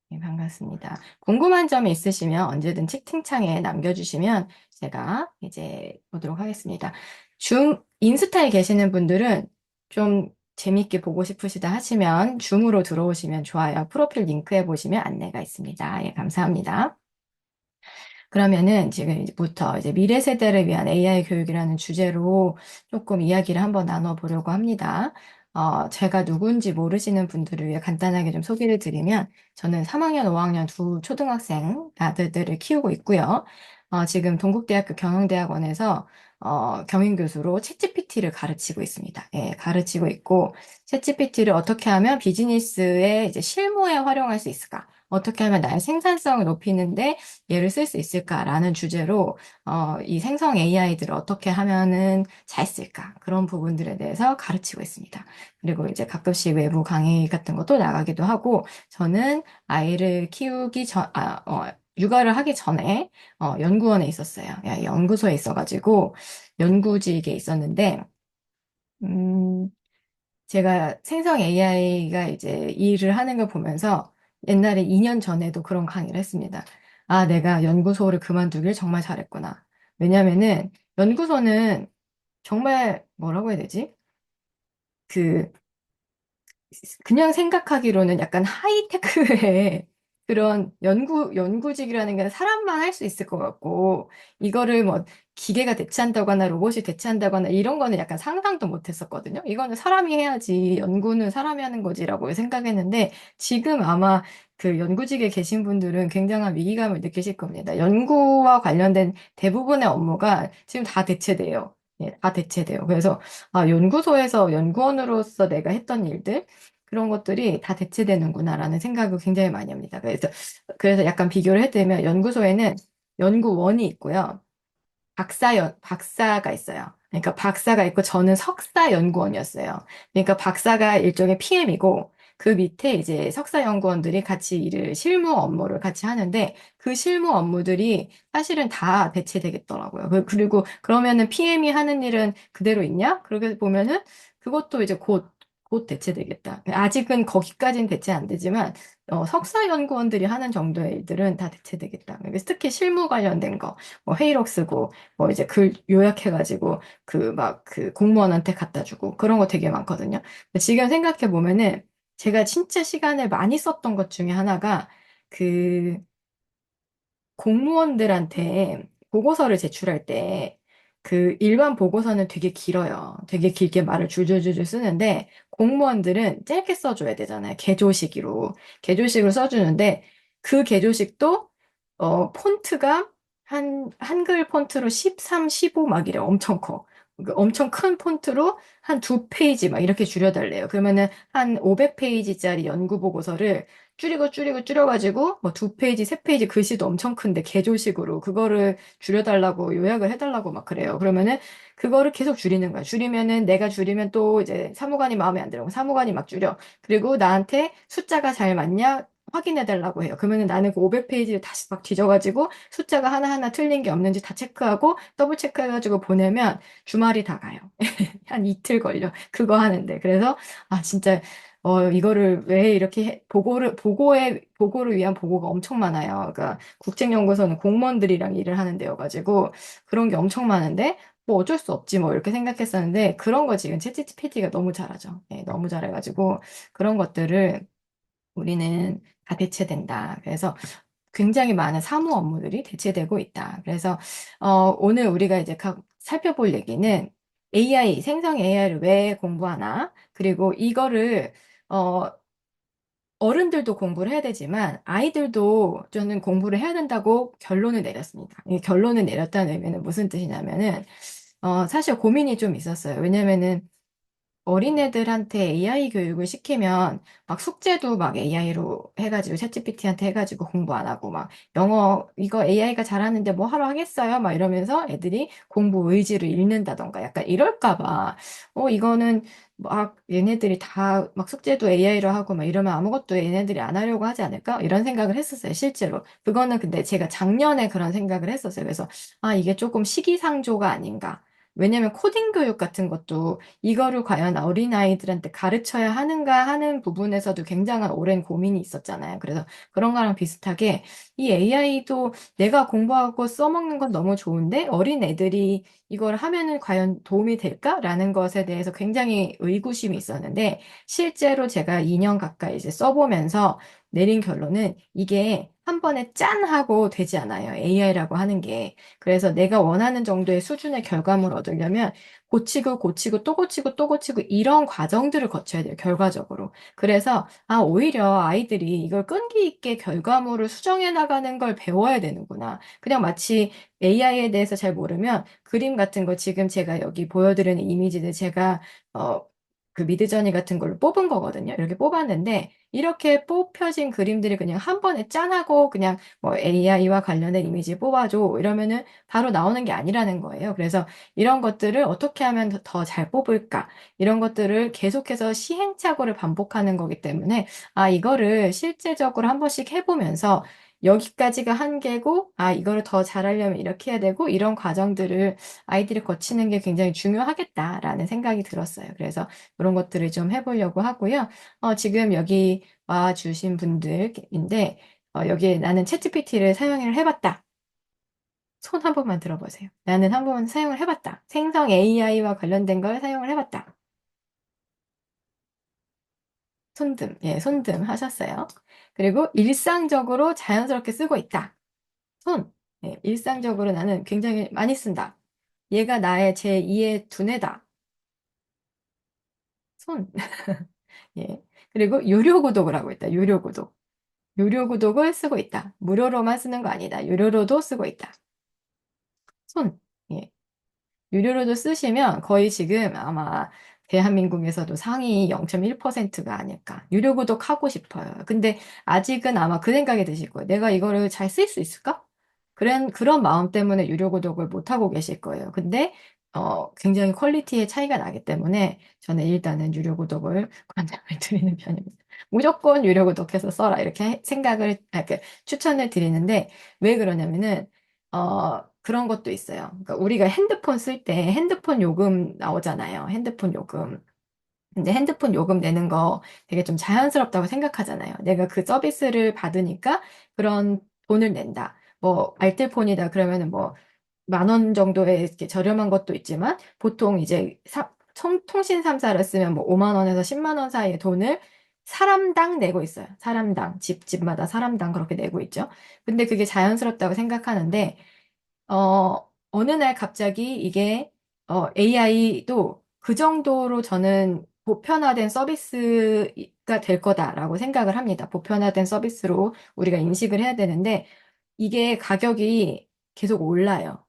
네, 반갑습니다. 궁금한 점이 있으시면 언제든 채팅창에 남겨주시면 제가 이제 보도록 하겠습니다. 인스타에 계시는 분들은 좀 재밌게 보고 싶으시다 하시면 줌으로 들어오시면 좋아요. 프로필 링크에 보시면 안내가 있습니다. 예, 감사합니다. 그러면은 지금부터 이제 미래 세대를 위한 AI 교육이라는 주제로 조금 이야기를 한번 나눠보려고 합니다. 제가 누군지 모르시는 분들을 위해 간단하게 좀 소개를 드리면, 저는 3학년, 5학년 두 초등학생 아들들을 키우고 있고요. 지금 동국대학교 경영대학원에서 겸임교수로 챗GPT를 가르치고 있습니다. 예, 가르치고 있고, 챗GPT를 어떻게 하면 비즈니스에 이제 실무에 활용할 수 있을까? 어떻게 하면 나의 생산성을 높이는데 얘를 쓸 수 있을까라는 주제로 이 생성 AI들을 어떻게 하면은 잘 쓸까 그런 부분들에 대해서 가르치고 있습니다. 그리고 이제 가끔씩 외부 강의 같은 것도 나가기도 하고 저는 아이를 키우기 육아를 하기 전에 연구원에 있었어요. 연구소에 있어가지고 연구직에 있었는데 음, 제가 생성 AI가 이제 일을 하는 걸 보면서 옛날에 2년 전에도 그런 강의를 했습니다. 아, 내가 연구소를 그만두길 정말 잘했구나. 왜냐면은 연구소는 정말 뭐라고 해야 되지? 그 그냥 생각하기로는 약간 하이테크의 그런 연구직이라는 게 사람만 할 수 있을 것 같고, 이거를 뭐 기계가 대체한다거나 로봇이 대체한다거나 이런 거는 약간 상상도 못 했었거든요. 이거는 사람이 해야지, 연구는 사람이 하는 거지라고 생각했는데, 지금 아마 그 연구직에 계신 분들은 굉장한 위기감을 느끼실 겁니다. 연구와 관련된 대부분의 업무가 지금 다 대체돼요. 예, 다 대체돼요. 그래서 연구소에서 연구원으로서 내가 했던 일들, 그런 것들이 다 대체되는구나라는 생각을 굉장히 많이 합니다. 그래서 약간 비교를 해드리면 연구소에는 연구원이 있고요. 박사가 있어요. 그러니까 박사가 있고 저는 석사 연구원이었어요. 그러니까 박사가 일종의 PM이고 그 밑에 이제 석사 연구원들이 같이 실무 업무를 같이 하는데 그 실무 업무들이 사실은 다 대체되겠더라고요. 그리고 그러면은 PM이 하는 일은 그대로 있냐? 그렇게 보면은 그것도 이제 곧 대체되겠다. 아직은 거기까지는 대체 안 되지만 석사 연구원들이 하는 정도의 일들은 다 대체되겠다. 그래서 특히 실무 관련된 거, 뭐 회의록 쓰고 뭐 이제 글 요약해가지고 그 공무원한테 갖다 주고 그런 거 되게 많거든요. 근데 지금 생각해 보면은 제가 진짜 시간을 많이 썼던 것 중에 하나가 그 공무원들한테 보고서를 제출할 때 그 일반 보고서는 되게 길어요. 되게 길게 말을 줄줄줄 쓰는데 공무원들은 짧게 써줘야 되잖아요. 개조식으로. 개조식으로 써주는데 그 개조식도 폰트가 한글 폰트로 13, 15 막 이래. 엄청 커. 엄청 큰 폰트로 한 두 페이지 막 이렇게 줄여달래요. 그러면은 한 500페이지짜리 연구 보고서를 줄여가지고 뭐 두 페이지, 세 페이지 글씨도 엄청 큰데 개조식으로 그거를 줄여달라고 요약을 해달라고 막 그래요. 그러면은 그거를 계속 줄이는 거야. 줄이면은 내가 줄이면 또 이제 사무관이 마음에 안 들고 사무관이 막 줄여. 그리고 나한테 숫자가 잘 맞냐? 확인해달라고 해요. 그러면은 나는 그 500페이지를 다시 막 뒤져가지고 숫자가 하나하나 틀린 게 없는지 다 체크하고 더블 체크해가지고 보내면 주말이 다 가요. 한 이틀 걸려. 그거 하는데. 그래서, 진짜, 이거를 왜 이렇게 보고를 위한 보고가 엄청 많아요. 그러니까 국책연구소는 공무원들이랑 일을 하는 데여가지고 그런 게 엄청 많은데, 뭐 어쩔 수 없지 뭐 이렇게 생각했었는데, 그런 거 지금 챗GPT가 너무 잘하죠. 네, 너무 잘해가지고 그런 것들을 우리는 다 대체된다. 그래서 굉장히 많은 사무 업무들이 대체되고 있다. 그래서 오늘 우리가 이제 살펴볼 얘기는 생성 AI를 왜 공부하나? 그리고 이거를 어, 어른들도 공부를 해야 되지만 아이들도 저는 공부를 해야 된다고 결론을 내렸습니다. 이 결론을 내렸다는 의미는 무슨 뜻이냐면은 사실 고민이 좀 있었어요. 왜냐면은 어린애들한테 AI 교육을 시키면 막 숙제도 막 AI로 해가지고 챗GPT한테 해가지고 공부 안 하고 막 영어 이거 AI가 잘하는데 뭐 하러 하겠어요? 막 이러면서 애들이 공부 의지를 잃는다던가 약간 이럴까 봐. 이거는 막 얘네들이 다 막 숙제도 AI로 하고 막 이러면 아무것도 얘네들이 안 하려고 하지 않을까? 이런 생각을 했었어요, 실제로. 그거는 근데 제가 작년에 그런 생각을 했었어요. 그래서 이게 조금 시기상조가 아닌가. 왜냐면 코딩 교육 같은 것도 이거를 과연 어린아이들한테 가르쳐야 하는가 하는 부분에서도 굉장한 오랜 고민이 있었잖아요. 그래서 그런 거랑 비슷하게 이 AI도 내가 공부하고 써먹는 건 너무 좋은데 어린 애들이 이걸 하면은 과연 도움이 될까라는 것에 대해서 굉장히 의구심이 있었는데 실제로 제가 2년 가까이 이제 써보면서 내린 결론은 이게 한 번에 짠 하고 되지 않아요. AI라고 하는 게. 그래서 내가 원하는 정도의 수준의 결과물을 얻으려면 고치고 고치고 또 고치고 또 고치고 이런 과정들을 거쳐야 돼요. 결과적으로. 그래서 오히려 아이들이 이걸 끈기 있게 결과물을 수정해 나가는 걸 배워야 되는구나. 그냥 마치 AI에 대해서 잘 모르면 그림 같은 거 지금 제가 여기 보여드리는 이미지들 제가 어, 그 미드저니 같은 걸로 뽑은 거거든요. 이렇게 뽑았는데 이렇게 뽑혀진 그림들이 그냥 한 번에 짠하고 그냥 뭐 AI와 관련된 이미지 뽑아줘 이러면은 바로 나오는 게 아니라는 거예요. 그래서 이런 것들을 어떻게 하면 더 잘 뽑을까? 이런 것들을 계속해서 시행착오를 반복하는 거기 때문에 이거를 실제적으로 한 번씩 해보면서 여기까지가 한계고, 이거를 더 잘하려면 이렇게 해야 되고, 이런 과정들을 아이들이 거치는 게 굉장히 중요하겠다라는 생각이 들었어요. 그래서 그런 것들을 좀 해보려고 하고요. 지금 여기 와 주신 분들인데, 여기에 나는 챗GPT를 사용을 해봤다. 손 한 번만 들어보세요. 나는 한 번 사용을 해봤다. 생성 AI와 관련된 걸 사용을 해봤다. 손금, 예, 손금 하셨어요. 그리고 일상적으로 자연스럽게 쓰고 있다. 손, 예, 일상적으로 나는 굉장히 많이 쓴다. 얘가 나의 제2의 두뇌다. 손, 예. 그리고 유료 구독을 하고 있다. 유료 구독. 유료 구독을 쓰고 있다. 무료로만 쓰는 거 아니다. 유료로도 쓰고 있다. 손, 예. 유료로도 쓰시면 거의 지금 아마 대한민국에서도 상위 0.1%가 아닐까. 유료 구독하고 싶어요. 근데 아직은 아마 그 생각이 드실 거예요. 내가 이거를 잘 쓸 수 있을까? 그런 마음 때문에 유료 구독을 못 하고 계실 거예요. 근데 굉장히 퀄리티의 차이가 나기 때문에 저는 일단은 유료 구독을 권장을 드리는 편입니다. 무조건 유료 구독해서 써라. 이렇게 추천을 드리는데 왜 그러냐면은 그런 것도 있어요. 그러니까 우리가 핸드폰 쓸 때 핸드폰 요금 나오잖아요. 핸드폰 요금. 근데 핸드폰 요금 내는 거 되게 좀 자연스럽다고 생각하잖아요. 내가 그 서비스를 받으니까 그런 돈을 낸다. 뭐, 알뜰폰이다. 그러면은 뭐, 10,000원 정도의 이렇게 저렴한 것도 있지만, 보통 이제 통신 3사를 쓰면 뭐 5만 원에서 10만 원 사이의 돈을 사람당 내고 있어요. 사람당. 집마다 사람당 그렇게 내고 있죠. 근데 그게 자연스럽다고 생각하는데, 어느 날 갑자기 이게 AI도 그 정도로 저는 보편화된 서비스가 될 거다라고 생각을 합니다. 보편화된 서비스로 우리가 인식을 해야 되는데 이게 가격이 계속 올라요.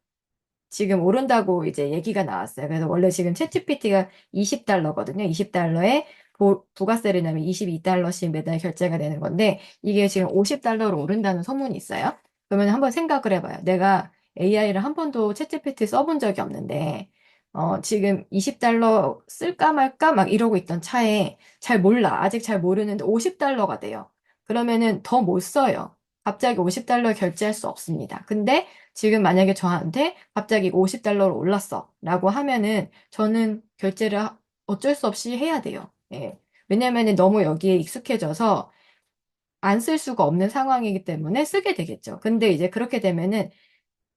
지금 오른다고 이제 얘기가 나왔어요. 그래서 원래 지금 챗GPT가 20달러거든요. 20달러에 부가세를 내면 22달러씩 매달 결제가 되는 건데 이게 지금 50달러로 오른다는 소문이 있어요. 그러면 한번 생각을 해봐요. 내가 AI를 한 번도 챗GPT 써본 적이 없는데 지금 20달러 쓸까 말까 막 이러고 있던 차에 잘 몰라. 아직 잘 모르는데 50달러가 돼요. 그러면은 더 못 써요. 갑자기 50달러 결제할 수 없습니다. 근데 지금 만약에 저한테 갑자기 50달러로 올랐어 라고 하면은 저는 결제를 어쩔 수 없이 해야 돼요. 예. 왜냐면은 너무 여기에 익숙해져서 안 쓸 수가 없는 상황이기 때문에 쓰게 되겠죠. 근데 이제 그렇게 되면은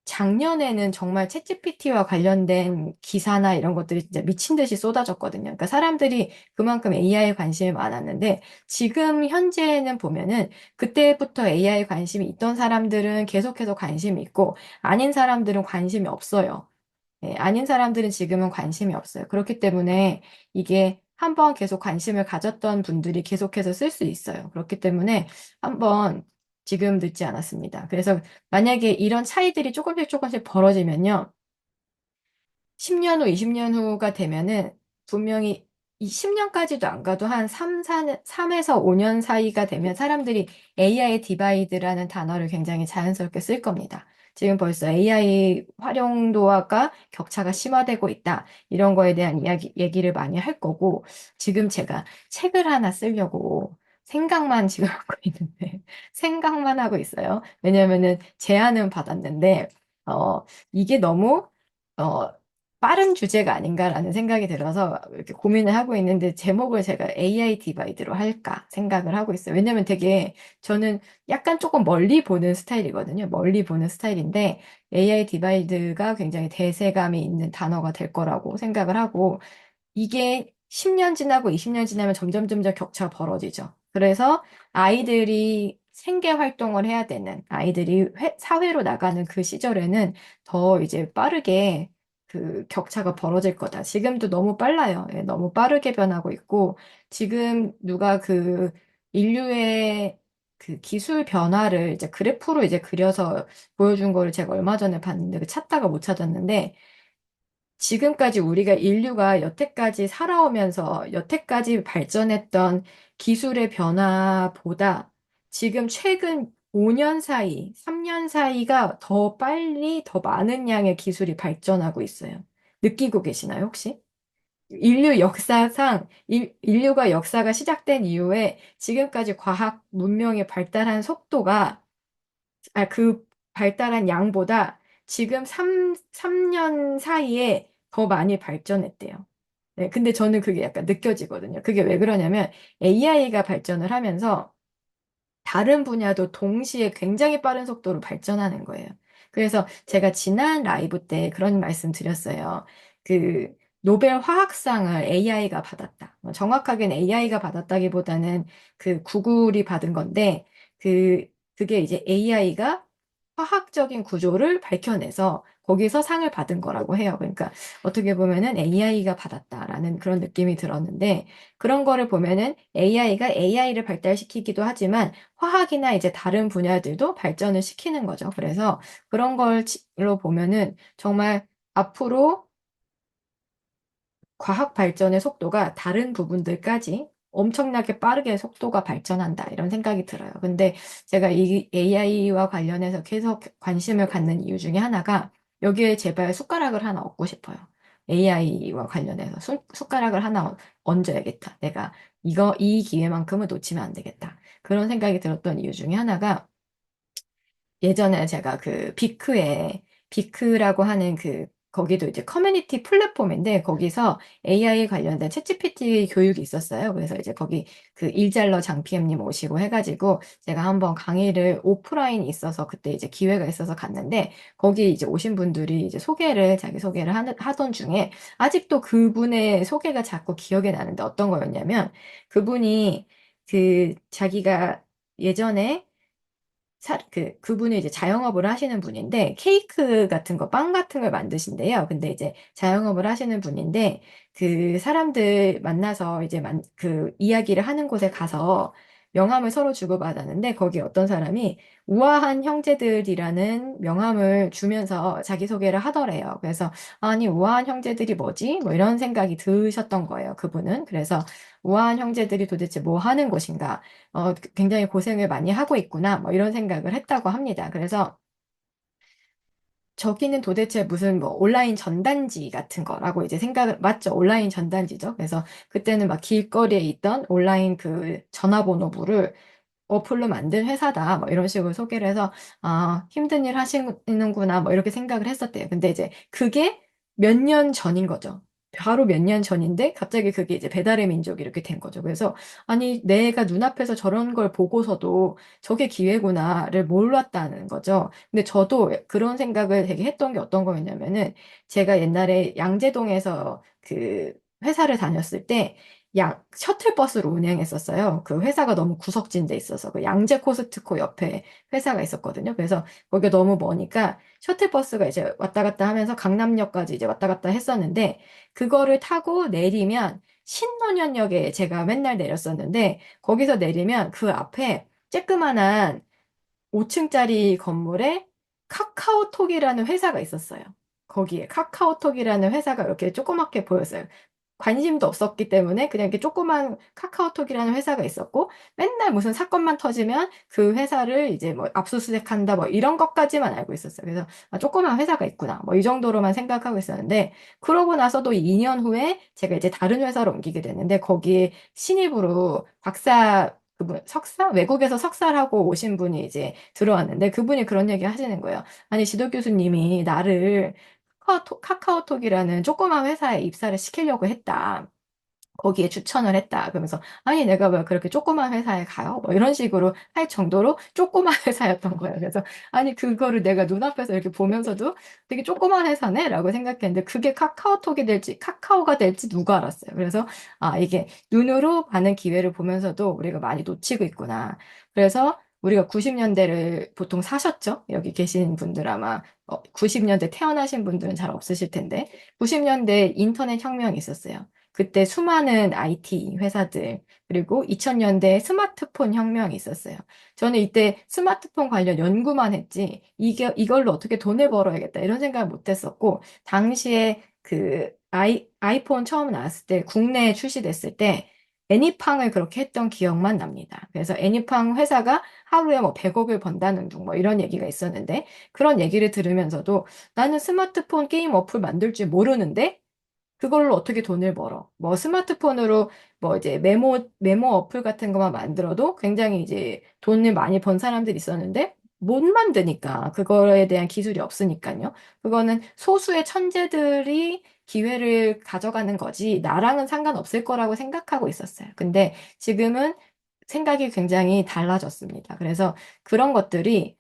작년에는 정말 챗GPT와 관련된 기사나 이런 것들이 진짜 미친 듯이 쏟아졌거든요. 그러니까 사람들이 그만큼 AI에 관심이 많았는데 지금 현재는 보면은 그때부터 AI에 관심이 있던 사람들은 계속해서 관심이 있고 아닌 사람들은 관심이 없어요. 아닌 사람들은 지금은 관심이 없어요. 그렇기 때문에 이게 한번 계속 관심을 가졌던 분들이 계속해서 쓸 수 있어요. 그렇기 때문에 한번 지금 늦지 않았습니다. 그래서 만약에 이런 차이들이 조금씩 조금씩 벌어지면요. 10년 후, 20년 후가 되면은 분명히 이 10년까지도 안 가도 한 3에서 5년 사이가 되면 사람들이 AI 디바이드라는 단어를 굉장히 자연스럽게 쓸 겁니다. 지금 벌써 AI 활용도가 격차가 심화되고 있다. 이런 거에 대한 얘기를 많이 할 거고, 지금 제가 책을 하나 쓰려고 생각만 지금 하고 있는데, 생각만 하고 있어요. 왜냐면은 제안은 받았는데, 이게 너무, 어, 빠른 주제가 아닌가라는 생각이 들어서 이렇게 고민을 하고 있는데 제목을 제가 AI 디바이드로 할까 생각을 하고 있어요. 왜냐면 되게 저는 약간 조금 멀리 보는 스타일이거든요. 멀리 보는 스타일인데 AI 디바이드가 굉장히 대세감이 있는 단어가 될 거라고 생각을 하고 이게 10년 지나고 20년 지나면 점점 격차가 벌어지죠. 그래서 아이들이 생계 활동을 해야 되는 아이들이 사회로 나가는 그 시절에는 더 이제 빠르게 그 격차가 벌어질 거다. 지금도 너무 빨라요. 예, 너무 빠르게 변하고 있고 지금 누가 그 인류의 그 기술 변화를 이제 그래프로 이제 그려서 보여준 거를 제가 얼마 전에 봤는데 그 찾다가 못 찾았는데 지금까지 우리가 인류가 여태까지 살아오면서 여태까지 발전했던 기술의 변화보다 지금 최근 5년 사이, 3년 사이가 더 빨리 더 많은 양의 기술이 발전하고 있어요. 느끼고 계시나요, 혹시? 인류 역사상, 인류가 역사가 시작된 이후에 지금까지 과학 문명이 발달한 속도가 그 발달한 양보다 지금 3년 사이에 더 많이 발전했대요. 네, 근데 저는 그게 약간 느껴지거든요. 그게 왜 그러냐면 AI가 발전을 하면서 다른 분야도 동시에 굉장히 빠른 속도로 발전하는 거예요. 그래서 제가 지난 라이브 때 그런 말씀 드렸어요. 그 노벨 화학상을 AI가 받았다. 정확하게는 AI가 받았다기보다는 그 구글이 받은 건데 그게 이제 AI가 화학적인 구조를 밝혀내서 거기서 상을 받은 거라고 해요. 그러니까 어떻게 보면은 AI가 받았다라는 그런 느낌이 들었는데 그런 거를 보면은 AI가 AI를 발달시키기도 하지만 화학이나 이제 다른 분야들도 발전을 시키는 거죠. 그래서 그런 걸로 보면은 정말 앞으로 과학 발전의 속도가 다른 부분들까지 엄청나게 빠르게 속도가 발전한다. 이런 생각이 들어요. 근데 제가 이 AI와 관련해서 계속 관심을 갖는 이유 중에 하나가 여기에 제발 숟가락을 하나 얹고 싶어요. AI와 관련해서 숟가락을 하나 얹어야겠다. 내가 이 기회만큼은 놓치면 안 되겠다. 그런 생각이 들었던 이유 중에 하나가 예전에 제가 그 비크라고 하는 거기도 이제 커뮤니티 플랫폼인데 거기서 AI 관련된 챗GPT 교육이 있었어요. 그래서 이제 거기 그 일잘러 장PM님 오시고 해가지고 제가 한번 강의를 오프라인이 있어서 그때 이제 기회가 있어서 갔는데 거기 이제 오신 분들이 이제 자기 소개를 하던 중에 아직도 그분의 소개가 자꾸 기억에 나는데 어떤 거였냐면 그분이 자기가 예전에 그분이 이제 자영업을 하시는 분인데, 케이크 같은 거, 빵 같은 걸 만드신대요. 근데 이제 자영업을 하시는 분인데, 그 사람들 만나서 이제 이야기를 하는 곳에 가서 명함을 서로 주고받았는데, 거기 어떤 사람이 우아한 형제들이라는 명함을 주면서 자기소개를 하더래요. 그래서, 아니, 우아한 형제들이 뭐지? 뭐 이런 생각이 드셨던 거예요, 그분은. 그래서, 우아한 형제들이 도대체 뭐 하는 곳인가? 굉장히 고생을 많이 하고 있구나, 뭐 이런 생각을 했다고 합니다. 그래서 저기는 도대체 무슨 뭐 온라인 전단지 같은 거라고 이제 맞죠? 온라인 전단지죠. 그래서 그때는 막 길거리에 있던 온라인 그 전화번호부를 어플로 만든 회사다. 뭐 이런 식으로 소개를 해서, 아, 힘든 일 하시는구나. 뭐 이렇게 생각을 했었대요. 근데 이제 그게 몇 년 전인 거죠. 바로 몇 년 전인데 갑자기 그게 이제 배달의 민족이 이렇게 된 거죠. 그래서 아니 내가 눈앞에서 저런 걸 보고서도 저게 기회구나를 몰랐다는 거죠. 근데 저도 그런 생각을 되게 했던 게 어떤 거였냐면은 제가 옛날에 양재동에서 그 회사를 다녔을 때 셔틀버스를 운행했었어요. 그 회사가 너무 구석진 데 있어서 그 양재 코스트코 옆에 회사가 있었거든요. 그래서 거기가 너무 머니까 셔틀버스가 이제 왔다 갔다 하면서 강남역까지 이제 왔다 갔다 했었는데 그거를 타고 내리면 신논현역에 제가 맨날 내렸었는데 거기서 내리면 그 앞에 쬐끄만한 5층짜리 건물에 카카오톡이라는 회사가 있었어요. 거기에 카카오톡이라는 회사가 이렇게 조그맣게 보였어요. 관심도 없었기 때문에 그냥 이렇게 조그만 카카오톡이라는 회사가 있었고 맨날 무슨 사건만 터지면 그 회사를 이제 뭐 압수수색한다 뭐 이런 것까지만 알고 있었어요. 그래서 아, 조그만 회사가 있구나 뭐 이 정도로만 생각하고 있었는데 그러고 나서도 2년 후에 제가 이제 다른 회사로 옮기게 됐는데 거기에 신입으로 석사? 외국에서 석사를 하고 오신 분이 이제 들어왔는데 그분이 그런 얘기 하시는 거예요. 아니, 지도 교수님이 나를 카카오톡이라는 조그만 회사에 입사를 시키려고 했다. 거기에 추천을 했다. 그러면서, 아니, 내가 왜 그렇게 조그만 회사에 가요? 뭐 이런 식으로 할 정도로 조그만 회사였던 거예요. 그래서, 아니, 그거를 내가 눈앞에서 이렇게 보면서도 되게 조그만 회사네? 라고 생각했는데, 그게 카카오톡이 될지, 카카오가 될지 누가 알았어요. 그래서, 아, 이게 눈으로 가는 기회를 보면서도 우리가 많이 놓치고 있구나. 그래서, 우리가 90년대를 보통 사셨죠? 여기 계신 분들 아마 90년대 태어나신 분들은 잘 없으실 텐데 90년대 인터넷 혁명이 있었어요. 그때 수많은 IT 회사들, 그리고 2000년대 스마트폰 혁명이 있었어요. 저는 이때 스마트폰 관련 연구만 했지, 이걸로 어떻게 돈을 벌어야겠다, 이런 생각을 못 했었고, 당시에 아이폰 처음 나왔을 때, 국내에 출시됐을 때, 애니팡을 그렇게 했던 기억만 납니다. 그래서 애니팡 회사가 하루에 뭐 100억을 번다는 둥, 뭐 이런 얘기가 있었는데, 그런 얘기를 들으면서도 나는 스마트폰 게임 어플 만들 줄 모르는데, 그걸로 어떻게 돈을 벌어? 뭐 스마트폰으로 뭐 이제 메모 어플 같은 것만 만들어도 굉장히 이제 돈을 많이 번 사람들이 있었는데 못 만드니까 그거에 대한 기술이 없으니까요. 그거는 소수의 천재들이 기회를 가져가는 거지 나랑은 상관없을 거라고 생각하고 있었어요. 근데 지금은 생각이 굉장히 달라졌습니다. 그래서 그런 것들이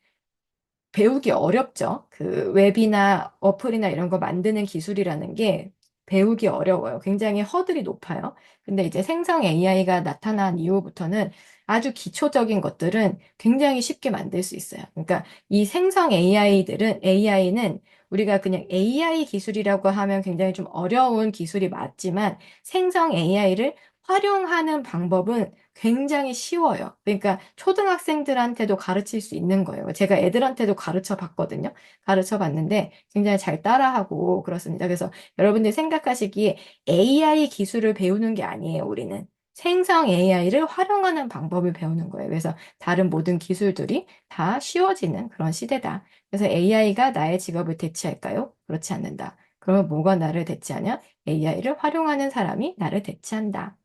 배우기 어렵죠. 그 웹이나 어플이나 이런 거 만드는 기술이라는 게 배우기 어려워요. 굉장히 허들이 높아요. 근데 이제 생성 AI가 나타난 이후부터는 아주 기초적인 것들은 굉장히 쉽게 만들 수 있어요. 그러니까 이 생성 AI는 우리가 그냥 AI 기술이라고 하면 굉장히 좀 어려운 기술이 맞지만 생성 AI를 활용하는 방법은 굉장히 쉬워요. 그러니까 초등학생들한테도 가르칠 수 있는 거예요. 제가 애들한테도 가르쳐 봤거든요. 가르쳐 봤는데 굉장히 잘 따라하고 그렇습니다. 그래서 여러분들이 생각하시기에 AI 기술을 배우는 게 아니에요, 우리는. 생성 AI를 활용하는 방법을 배우는 거예요. 그래서 다른 모든 기술들이 다 쉬워지는 그런 시대다. 그래서 AI가 나의 직업을 대체할까요? 그렇지 않는다. 그러면 뭐가 나를 대체하냐? AI를 활용하는 사람이 나를 대체한다.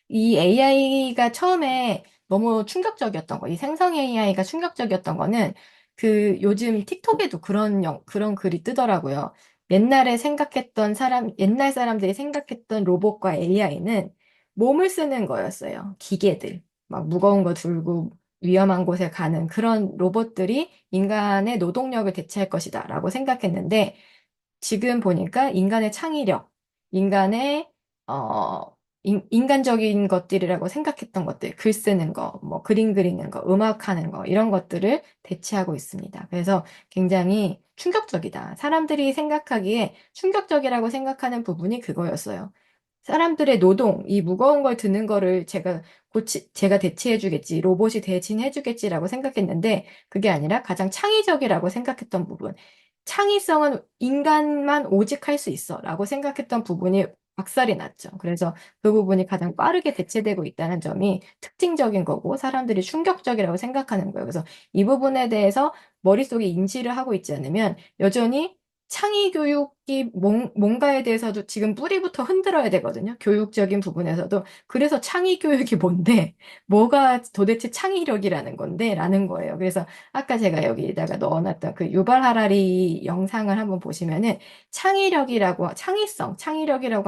이 AI가 처음에 너무 충격적이었던 거, 이 생성 AI가 충격적이었던 거는 요즘 틱톡에도 그런 글이 뜨더라고요. 옛날 사람들이 생각했던 로봇과 AI는 몸을 쓰는 거였어요. 기계들. 막 무거운 거 들고 위험한 곳에 가는 그런 로봇들이 인간의 노동력을 대체할 것이다 라고 생각했는데 지금 보니까 인간의 창의력, 인간의, 어, 인간적인 것들이라고 생각했던 것들, 글 쓰는 거, 뭐 그림 그리는 거, 음악 하는 거, 이런 것들을 대체하고 있습니다. 그래서 굉장히 충격적이다. 사람들이 생각하기에 충격적이라고 생각하는 부분이 그거였어요. 사람들의 노동, 이 무거운 걸 드는 거를 제가 대체해 주겠지, 로봇이 대신해 주겠지라고 생각했는데, 그게 아니라 가장 창의적이라고 생각했던 부분. 창의성은 인간만 오직 할 수 있어 라고 생각했던 부분이 박살이 났죠. 그래서 그 부분이 가장 빠르게 대체되고 있다는 점이 특징적인 거고, 사람들이 충격적이라고 생각하는 거예요. 그래서 이 부분에 대해서 머릿속에 인지를 하고 있지 않으면 여전히 창의 교육이 뭔가에 대해서도 지금 뿌리부터 흔들어야 되거든요. 교육적인 부분에서도. 그래서 창의 교육이 뭔데, 뭐가 도대체 창의력이라는 건데, 라는 거예요. 그래서 아까 제가 여기다가 넣어놨던 그 유발 하라리 영상을 한번 보시면은 창의력이라고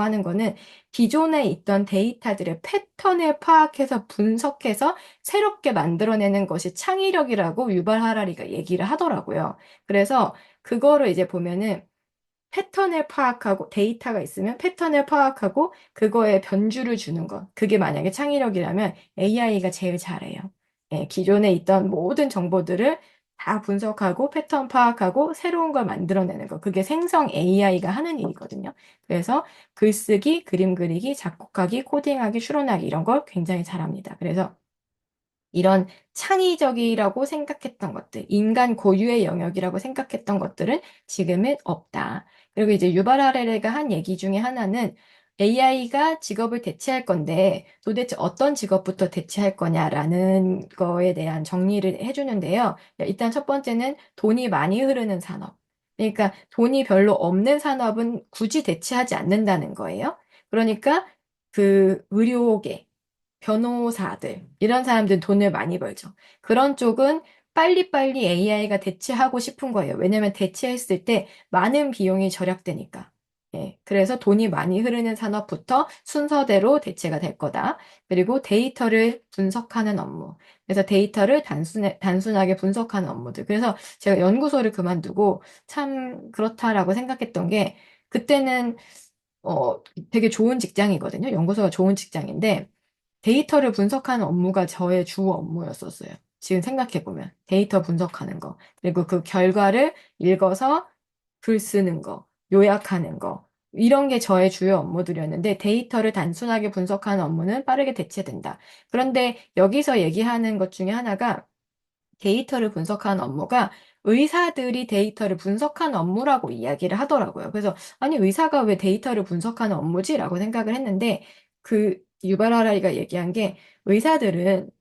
하는 거는 기존에 있던 데이터들의 패턴을 파악해서 분석해서 새롭게 만들어내는 것이 창의력이라고 유발 하라리가 얘기를 하더라고요. 그래서 그거를 이제 보면은 패턴을 파악하고 데이터가 있으면 패턴을 파악하고 그거에 변주를 주는 것. 그게 만약에 창의력이라면 AI가 제일 잘해요. 예, 기존에 있던 모든 정보들을 다 분석하고 패턴 파악하고 새로운 걸 만들어내는 것. 그게 생성 AI가 하는 일이거든요. 그래서 글쓰기, 그림 그리기, 작곡하기, 코딩하기, 추론하기 이런 걸 굉장히 잘합니다. 그래서 이런 창의적이라고 생각했던 것들, 인간 고유의 영역이라고 생각했던 것들은 지금은 없다. 그리고 이제 유발 하레레가 한 얘기 중에 하나는 AI가 직업을 대체할 건데 도대체 어떤 직업부터 대체할 거냐라는 거에 대한 정리를 해주는데요. 일단 첫 번째는 돈이 많이 흐르는 산업. 그러니까 돈이 별로 없는 산업은 굳이 대체하지 않는다는 거예요. 그러니까 의료계, 변호사들, 이런 사람들은 돈을 많이 벌죠. 그런 쪽은 빨리빨리 AI가 대체하고 싶은 거예요. 왜냐면 대체했을 때 많은 비용이 절약되니까. 예, 그래서 돈이 많이 흐르는 산업부터 순서대로 대체가 될 거다. 그리고 데이터를 분석하는 업무. 그래서 데이터를 단순하게 분석하는 업무들. 그래서 제가 연구소를 그만두고 참 그렇다라고 생각했던 게 그때는 어, 되게 좋은 직장이거든요. 연구소가 좋은 직장인데 데이터를 분석하는 업무가 저의 주 업무였었어요. 지금 생각해보면. 데이터 분석하는 거. 그리고 그 결과를 읽어서 글 쓰는 거, 요약하는 거. 이런 게 저의 주요 업무들이었는데 데이터를 단순하게 분석하는 업무는 빠르게 대체된다. 그런데 여기서 얘기하는 것 중에 하나가 데이터를 분석하는 업무가 의사들이 데이터를 분석하는 업무라고 이야기를 하더라고요. 그래서 아니 의사가 왜 데이터를 분석하는 업무지? 라고 생각을 했는데 그 유발 하라리가 얘기한 게 의사들은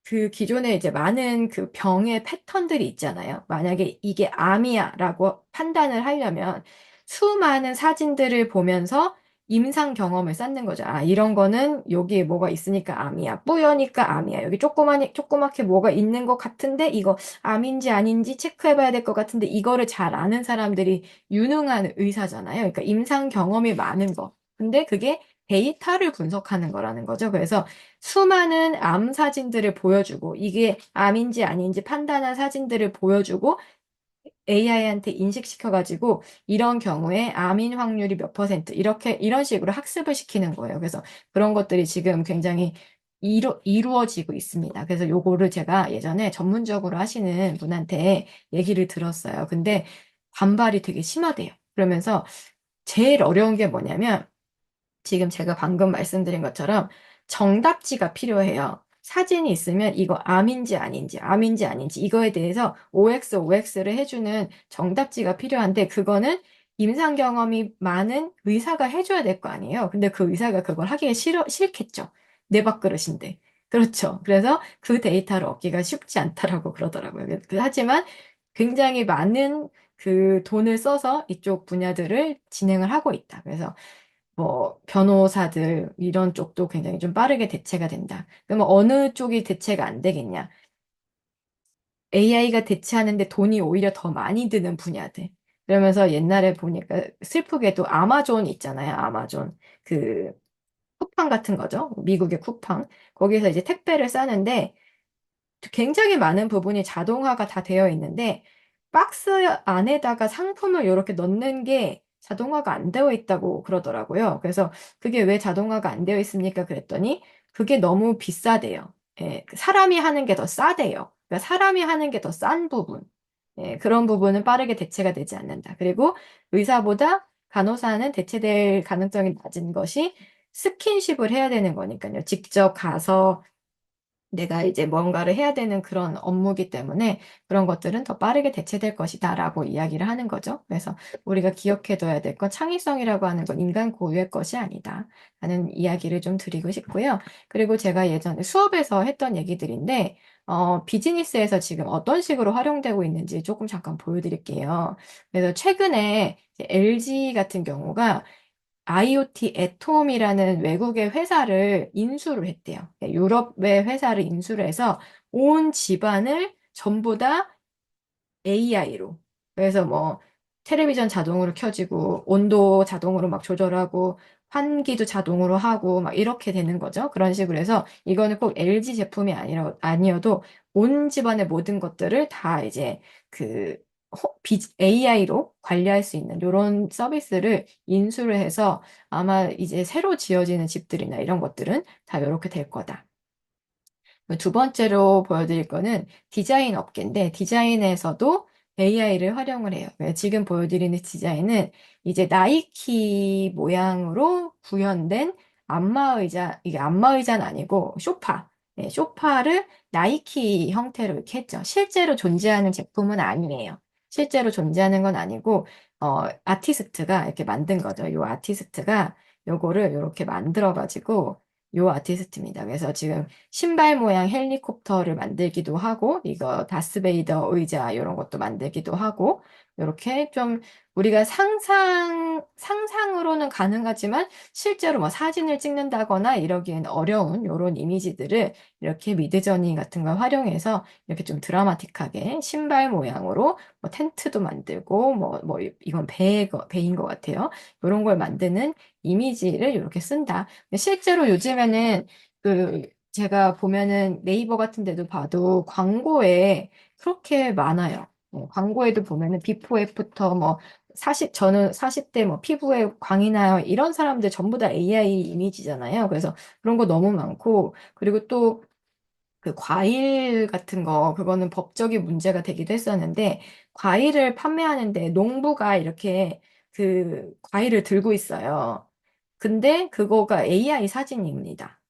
그 기존에 이제 많은 그 병의 패턴들이 있잖아요. 만약에 이게 암이야라고 판단을 하려면 수많은 사진들을 보면서 임상 경험을 쌓는 거죠. 아, 이런 거는 여기에 뭐가 있으니까 암이야. 뿌여니까 암이야. 여기 조그맣게 뭐가 있는 것 같은데 이거 암인지 아닌지 체크해봐야 될 것 같은데 이거를 잘 아는 사람들이 유능한 의사잖아요. 그러니까 임상 경험이 많은 거. 근데 그게 데이터를 분석하는 거라는 거죠. 그래서 수많은 암 사진들을 보여주고 이게 암인지 아닌지 판단한 사진들을 보여주고 AI한테 인식시켜가지고 이런 경우에 암인 확률이 몇 퍼센트 이렇게 이런 식으로 학습을 시키는 거예요. 그래서 그런 것들이 지금 굉장히 이루어지고 있습니다. 그래서 요거를 제가 예전에 전문적으로 하시는 분한테 얘기를 들었어요. 근데 반발이 되게 심하대요. 그러면서 제일 어려운 게 뭐냐면 지금 제가 방금 말씀드린 것처럼 정답지가 필요해요. 사진이 있으면 이거 암인지 아닌지 이거에 대해서 OX를 해주는 정답지가 필요한데 그거는 임상 경험이 많은 의사가 해줘야 될 거 아니에요. 근데 그 의사가 그걸 하기가 싫겠죠. 내 밥그릇인데. 그렇죠. 그래서 그 데이터를 얻기가 쉽지 않다라고 그러더라고요. 하지만 굉장히 많은 그 돈을 써서 이쪽 분야들을 진행을 하고 있다. 그래서 뭐 변호사들 이런 쪽도 굉장히 좀 빠르게 대체가 된다. 그러면 어느 쪽이 대체가 안 되겠냐? AI가 대체하는데 돈이 오히려 더 많이 드는 분야들. 그러면서 옛날에 보니까 슬프게도 아마존 있잖아요. 아마존. 그 쿠팡 같은 거죠. 미국의 쿠팡. 거기서 이제 택배를 싸는데 굉장히 많은 부분이 자동화가 다 되어 있는데 박스 안에다가 상품을 이렇게 넣는 게 자동화가 안 되어 있다고 그러더라고요. 그래서 그게 왜 자동화가 안 되어 있습니까? 그랬더니 그게 너무 비싸대요. 예, 사람이 하는 게 더 싸대요. 그러니까 사람이 하는 게 더 싼 부분. 예, 그런 부분은 빠르게 대체가 되지 않는다. 그리고 의사보다 간호사는 대체될 가능성이 낮은 것이 스킨십을 해야 되는 거니까요. 직접 가서 내가 이제 뭔가를 해야 되는 그런 업무기 때문에 그런 것들은 더 빠르게 대체될 것이다라고 이야기를 하는 거죠. 그래서 우리가 기억해둬야 될 건 창의성이라고 하는 건 인간 고유의 것이 아니다. 라는 이야기를 좀 드리고 싶고요. 그리고 제가 예전에 수업에서 했던 얘기들인데, 비즈니스에서 지금 어떤 식으로 활용되고 있는지 조금 잠깐 보여드릴게요. 그래서 최근에 LG 같은 경우가 IoT 애톰이라는 외국의 회사를 인수를 했대요. 네, 유럽의 회사를 인수를 해서 온 집안을 전부 다 AI로. 그래서 뭐 텔레비전 자동으로 켜지고 온도 자동으로 막 조절하고 환기도 자동으로 하고 막 이렇게 되는 거죠. 그런 식으로 해서 이거는 꼭 LG 제품이 아니어도 온 집안의 모든 것들을 다 이제 그 AI로 관리할 수 있는 이런 서비스를 인수를 해서 아마 이제 새로 지어지는 집들이나 이런 것들은 다 이렇게 될 거다. 두 번째로 보여드릴 거는 디자인 업계인데 디자인에서도 AI를 활용을 해요. 지금 보여드리는 디자인은 이제 나이키 모양으로 구현된 안마의자, 이게 안마의자는 아니고 소파. 네, 소파를 나이키 형태로 이렇게 했죠. 실제로 존재하는 제품은 아니에요. 실제로 존재하는 건 아니고, 아티스트가 이렇게 만든 거죠. 요 아티스트가 요거를 이렇게 만들어가지고, 요 아티스트입니다. 그래서 지금 신발 모양 헬리콥터를 만들기도 하고, 이거 다스베이더 의자 이런 것도 만들기도 하고, 이렇게 좀 우리가 상상으로는 가능하지만 실제로 뭐 사진을 찍는다거나 이러기엔 어려운 이런 이미지들을 이렇게 미드저니 같은 걸 활용해서 이렇게 좀 드라마틱하게 신발 모양으로 뭐 텐트도 만들고 뭐 이건 배인 것 같아요. 이런 걸 만드는 이미지를 이렇게 쓴다. 근데 실제로 요즘에는 그 제가 보면은 네이버 같은 데도 봐도 광고에 그렇게 많아요. 광고에도 보면은 비포 애프터 뭐 저는 40대 뭐 피부에 광이 나요. 이런 사람들 전부 다 AI 이미지잖아요. 그래서 그런 거 너무 많고, 그리고 또 그 과일 같은 거, 그거는 법적인 문제가 되기도 했었는데, 과일을 판매하는데 농부가 이렇게 그 과일을 들고 있어요. 근데 그거가 AI 사진입니다.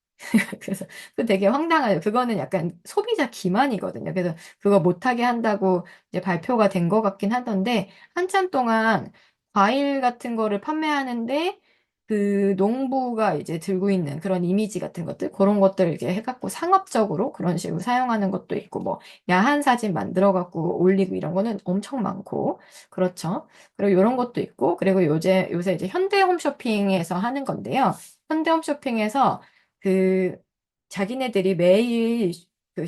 그래서 그 되게 황당해요. 그거는 약간 소비자 기만이거든요. 그래서 그거 못하게 한다고 이제 발표가 된 것 같긴 하던데, 한참 동안 과일 같은 거를 판매하는데 그 농부가 이제 들고 있는 그런 이미지 같은 것들, 그런 것들 이렇게 해갖고 상업적으로 그런 식으로 사용하는 것도 있고, 뭐 야한 사진 만들어갖고 올리고 이런 거는 엄청 많고, 그렇죠. 그리고 이런 것도 있고, 그리고 요새 이제 현대 홈쇼핑에서 하는 건데요. 현대 홈쇼핑에서 그 자기네들이 매일 그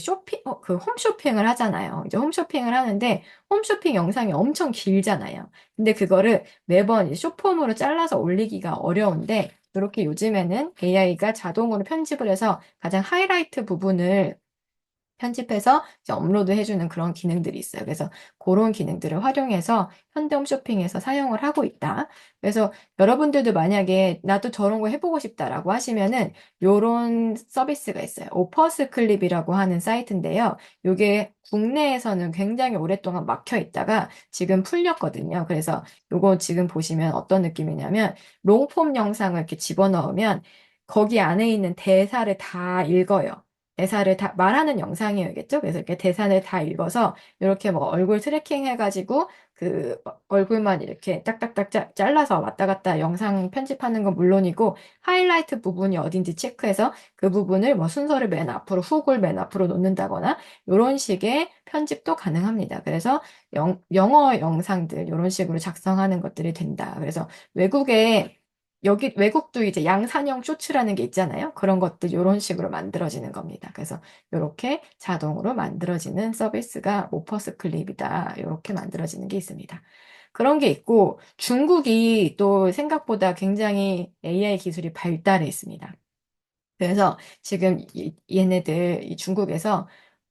홈쇼핑을 하잖아요. 이제 홈쇼핑을 하는데 홈쇼핑 영상이 엄청 길잖아요. 근데 그거를 매번 이제 숏폼으로 잘라서 올리기가 어려운데 이렇게 요즘에는 AI가 자동으로 편집을 해서 가장 하이라이트 부분을 편집해서 이제 업로드 해주는 그런 기능들이 있어요. 그래서 그런 기능들을 활용해서 현대홈 쇼핑에서 사용을 하고 있다. 그래서 여러분들도 만약에 나도 저런 거 해보고 싶다라고 하시면은 요런 서비스가 있어요. 오퍼스 클립이라고 하는 사이트인데요. 요게 국내에서는 굉장히 오랫동안 막혀 있다가 지금 풀렸거든요. 그래서 요거 지금 보시면 어떤 느낌이냐면 롱폼 영상을 이렇게 집어넣으면 거기 안에 있는 대사를 다 읽어요. 대사를 다 말하는 영상이었겠죠? 그래서 이렇게 대사를 다 읽어서 이렇게 뭐 얼굴 트래킹 해가지고 그 얼굴만 이렇게 딱딱딱 잘라서 왔다 갔다 영상 편집하는 건 물론이고 하이라이트 부분이 어딘지 체크해서 그 부분을 뭐 순서를 맨 앞으로 훅을 맨 앞으로 놓는다거나 이런 식의 편집도 가능합니다. 그래서 영어 영상들 이런 식으로 작성하는 것들이 된다. 그래서 외국에 여기 외국도 이제 양산형 쇼츠라는 게 있잖아요. 그런 것들 이런 식으로 만들어지는 겁니다. 그래서 이렇게 자동으로 만들어지는 서비스가 오퍼스 클립이다. 이렇게 만들어지는 게 있습니다. 그런 게 있고 중국이 또 생각보다 굉장히 AI 기술이 발달해 있습니다. 그래서 지금 얘네들 이 중국에서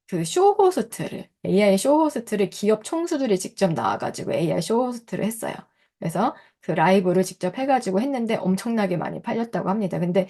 그 쇼호스트를 AI 쇼호스트를 기업 총수들이 직접 나와가지고 AI 쇼호스트를 했어요. 그래서 그 라이브를 직접 해가지고 했는데 엄청나게 많이 팔렸다고 합니다. 근데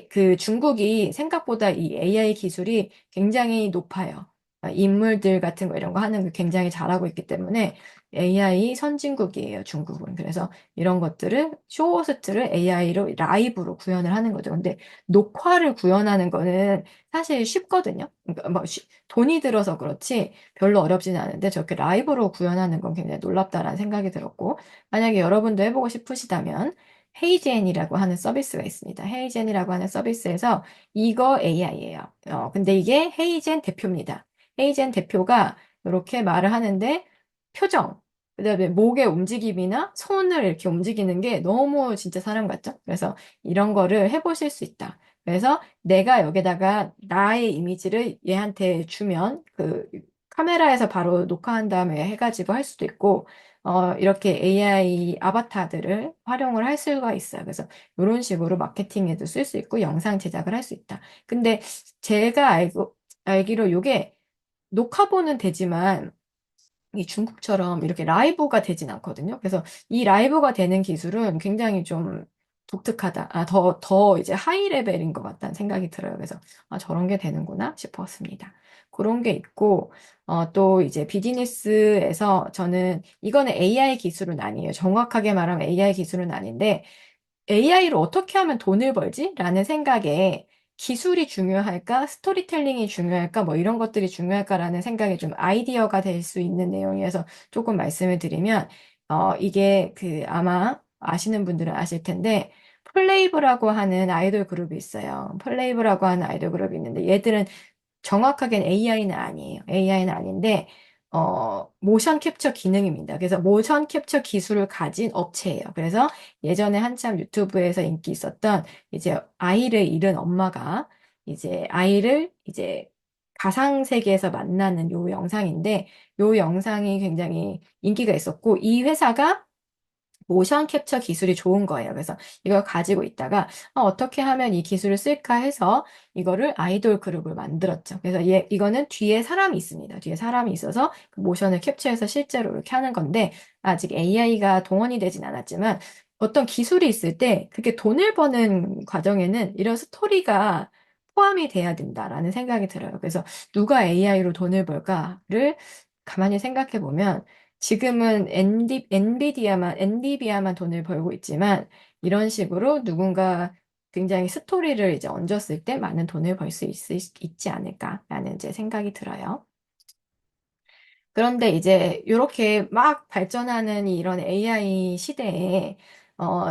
그 중국이 생각보다 이 AI 기술이 굉장히 높아요. 인물들 같은 거 이런 거 하는 거 굉장히 잘하고 있기 때문에 AI 선진국이에요, 중국은. 그래서 이런 것들을 쇼호스트를 AI로 라이브로 구현을 하는 거죠. 근데 녹화를 구현하는 거는 사실 쉽거든요. 그러니까 뭐 돈이 들어서 그렇지 별로 어렵지는 않은데 저렇게 라이브로 구현하는 건 굉장히 놀랍다라는 생각이 들었고 만약에 여러분도 해보고 싶으시다면 헤이젠이라고 하는 서비스가 있습니다. 헤이젠이라고 하는 서비스에서 이거 AI예요. 근데 이게 헤이젠 대표입니다. 헤이젠 대표가 이렇게 말을 하는데 표정, 그다음에 목의 움직임이나 손을 이렇게 움직이는 게 너무 진짜 사람 같죠? 그래서 이런 거를 해보실 수 있다. 그래서 내가 여기다가 나의 이미지를 얘한테 주면 그 카메라에서 바로 녹화한 다음에 해가지고 할 수도 있고, 이렇게 AI 아바타들을 활용을 할 수가 있어요. 그래서 이런 식으로 마케팅에도 쓸 수 있고 영상 제작을 할 수 있다. 근데 제가 알기로 이게 녹화본은 되지만 이 중국처럼 이렇게 라이브가 되진 않거든요. 그래서 이 라이브가 되는 기술은 굉장히 좀 독특하다. 더 이제 하이 레벨인 것 같다는 생각이 들어요. 그래서 저런 게 되는구나 싶었습니다. 그런 게 있고, 또 이제 비즈니스에서 저는 이거는 AI 기술은 아니에요. 정확하게 말하면 AI 기술은 아닌데, AI로 어떻게 하면 돈을 벌지? 라는 생각에 기술이 중요할까? 스토리텔링이 중요할까? 뭐 이런 것들이 중요할까라는 생각이 좀 아이디어가 될 수 있는 내용이어서 조금 말씀을 드리면, 이게 그 아마 아시는 분들은 아실 텐데, 플레이브라고 하는 아이돌 그룹이 있어요. 플레이브라고 하는 아이돌 그룹이 있는데, 얘들은 정확하게는 AI는 아니에요. AI는 아닌데, 모션 캡처 기능입니다. 그래서 모션 캡처 기술을 가진 업체예요. 그래서 예전에 한참 유튜브에서 인기 있었던 이제 아이를 잃은 엄마가 이제 아이를 이제 가상 세계에서 만나는 요 영상인데 요 영상이 굉장히 인기가 있었고 이 회사가 모션 캡처 기술이 좋은 거예요. 그래서 이걸 가지고 있다가 어떻게 하면 이 기술을 쓸까 해서 이거를 아이돌 그룹을 만들었죠. 그래서 이거는 뒤에 사람이 있습니다. 뒤에 사람이 있어서 그 모션을 캡처해서 실제로 이렇게 하는 건데 아직 AI가 동원이 되진 않았지만 어떤 기술이 있을 때 그게 돈을 버는 과정에는 이런 스토리가 포함이 돼야 된다라는 생각이 들어요. 그래서 누가 AI로 돈을 벌까를 가만히 생각해 보면 지금은 엔비디아만 돈을 벌고 있지만 이런 식으로 누군가 굉장히 스토리를 이제 얹었을 때 많은 돈을 벌 수 있지 않을까라는 이제 생각이 들어요. 그런데 이제 이렇게 막 발전하는 이런 AI 시대에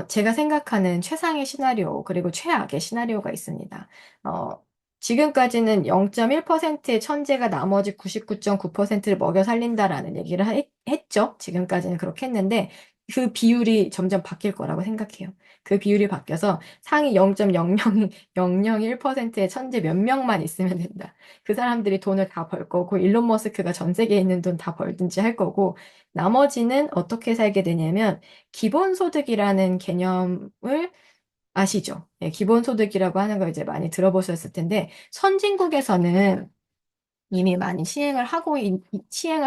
제가 생각하는 최상의 시나리오 그리고 최악의 시나리오가 있습니다. 어, 지금까지는 0.1%의 천재가 나머지 99.9%를 먹여 살린다라는 얘기를 했죠. 지금까지는 그렇게 했는데 그 비율이 점점 바뀔 거라고 생각해요. 그 비율이 바뀌어서 상위 0.00001%의 천재 몇 명만 있으면 된다. 그 사람들이 돈을 다 벌 거고, 일론 머스크가 전 세계에 있는 돈 다 벌든지 할 거고, 나머지는 어떻게 살게 되냐면, 기본소득이라는 개념을 아시죠? 네, 기본소득이라고 하는 거 이제 많이 들어보셨을 텐데, 선진국에서는 이미 많이 시행을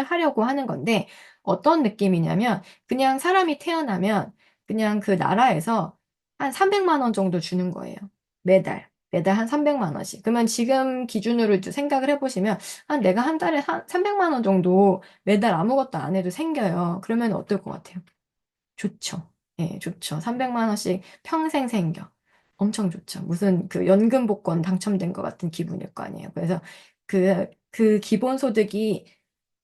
하려고 하는 건데, 어떤 느낌이냐면, 그냥 사람이 태어나면, 그냥 그 나라에서 한 300만 원 정도 주는 거예요. 매달. 매달 한 300만 원씩. 그러면 지금 기준으로 이제 생각을 해보시면, 내가 한 달에 한 300만 원 정도 매달 아무것도 안 해도 생겨요. 그러면 어떨 것 같아요? 좋죠. 예, 좋죠. 300만 원씩 평생 생겨. 엄청 좋죠. 무슨 그 연금 복권 당첨된 것 같은 기분일 거 아니에요. 그래서 그 기본소득이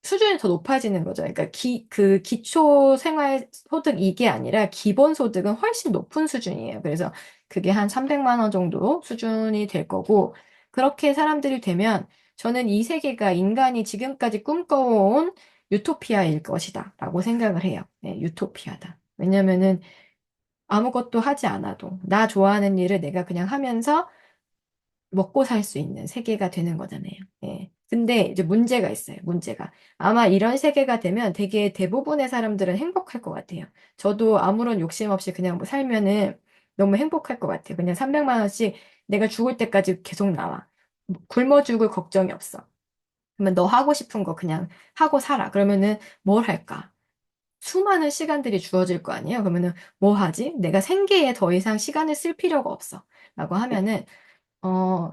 수준이 더 높아지는 거죠. 그러니까 그 기초 생활 소득 이게 아니라 기본소득은 훨씬 높은 수준이에요. 그래서 그게 한 300만 원 정도 수준이 될 거고, 그렇게 사람들이 되면 저는 이 세계가 인간이 지금까지 꿈꿔온 유토피아일 것이다. 라고 생각을 해요. 네, 유토피아다. 왜냐면은 아무것도 하지 않아도 나 좋아하는 일을 내가 그냥 하면서 먹고 살 수 있는 세계가 되는 거잖아요. 예. 근데 이제 문제가 있어요. 문제가. 아마 이런 세계가 되면 되게 대부분의 사람들은 행복할 것 같아요. 저도 아무런 욕심 없이 그냥 뭐 살면은 너무 행복할 것 같아요. 그냥 300만 원씩 내가 죽을 때까지 계속 나와. 굶어 죽을 걱정이 없어. 그러면 너 하고 싶은 거 그냥 하고 살아. 그러면은 뭘 할까? 수많은 시간들이 주어질 거 아니에요? 그러면은 뭐 하지? 내가 생계에 더 이상 시간을 쓸 필요가 없어. 라고 하면은, 어,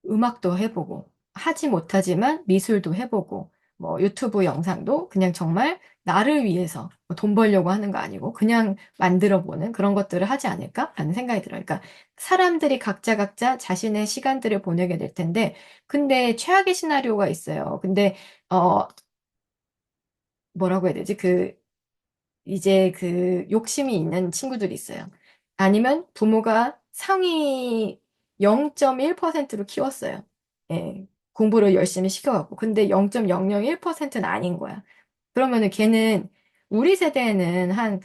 음악도 해보고, 하지 못하지만 미술도 해보고, 뭐 유튜브 영상도 그냥 정말 나를 위해서 뭐돈 벌려고 하는 거 아니고 그냥 만들어 보는 그런 것들을 하지 않을까라는 생각이 들어요. 그러니까 사람들이 각자 자신의 시간들을 보내게 될 텐데, 근데 최악의 시나리오가 있어요. 근데, 어, 뭐라고 해야 되지? 이제 그 욕심이 있는 친구들이 있어요. 아니면 부모가 상위 0.1%로 키웠어요. 예, 공부를 열심히 시켜갖고. 근데 0.001%는 아닌 거야. 그러면은 걔는 우리 세대에는 한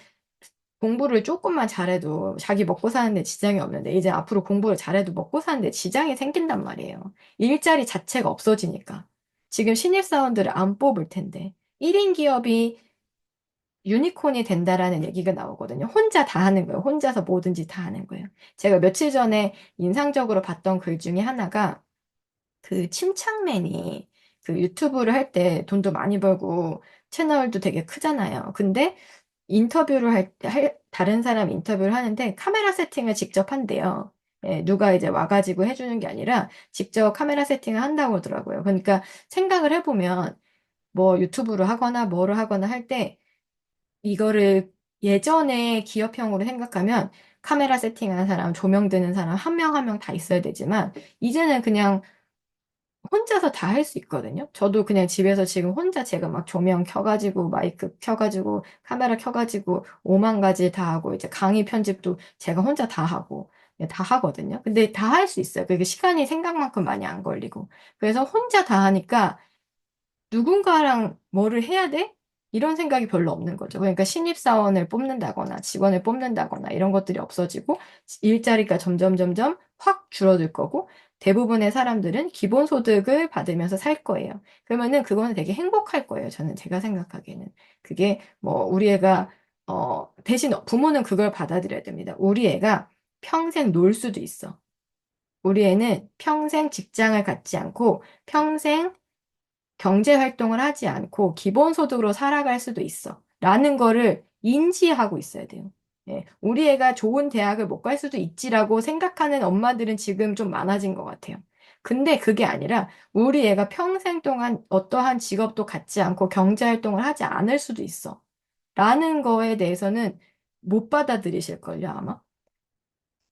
공부를 조금만 잘해도 자기 먹고 사는데 지장이 없는데 이제 앞으로 공부를 잘해도 먹고 사는데 지장이 생긴단 말이에요. 일자리 자체가 없어지니까. 지금 신입사원들을 안 뽑을 텐데. 1인 기업이 유니콘이 된다라는 얘기가 나오거든요. 혼자 다 하는 거예요. 혼자서 뭐든지 다 하는 거예요. 제가 며칠 전에 인상적으로 봤던 글 중에 하나가 그 침착맨이 그 유튜브를 할 때 돈도 많이 벌고 채널도 되게 크잖아요. 근데 인터뷰를 다른 사람 인터뷰를 하는데 카메라 세팅을 직접 한대요. 예, 누가 이제 와가지고 해주는 게 아니라 직접 카메라 세팅을 한다고 하더라고요. 그러니까 생각을 해보면 뭐 유튜브를 하거나 뭐를 하거나 할때 이거를 예전에 기업형으로 생각하면 카메라 세팅하는 사람, 조명 드는 사람 한 명 한 명 다 있어야 되지만 이제는 그냥 혼자서 다 할 수 있거든요. 저도 그냥 집에서 지금 혼자 제가 막 조명 켜가지고 마이크 켜가지고 카메라 켜가지고 5만 가지 다 하고 이제 강의 편집도 제가 혼자 다 하고 다 하거든요. 근데 다 할 수 있어요. 그게 시간이 생각만큼 많이 안 걸리고. 그래서 혼자 다 하니까 누군가랑 뭐를 해야 돼? 이런 생각이 별로 없는 거죠. 그러니까 신입사원을 뽑는다거나 직원을 뽑는다거나 이런 것들이 없어지고 일자리가 점점 점점 확 줄어들 거고 대부분의 사람들은 기본소득을 받으면서 살 거예요. 그러면은 그거는 되게 행복할 거예요. 저는 제가 생각하기에는. 그게 뭐 우리 애가 대신 부모는 그걸 받아들여야 됩니다. 우리 애가 평생 놀 수도 있어. 우리 애는 평생 직장을 갖지 않고 평생 경제 활동을 하지 않고 기본소득으로 살아갈 수도 있어. 라는 거를 인지하고 있어야 돼요. 예, 우리 애가 좋은 대학을 못 갈 수도 있지라고 생각하는 엄마들은 지금 좀 많아진 것 같아요. 근데 그게 아니라 우리 애가 평생 동안 어떠한 직업도 갖지 않고 경제 활동을 하지 않을 수도 있어. 라는 거에 대해서는 못 받아들이실걸요, 아마.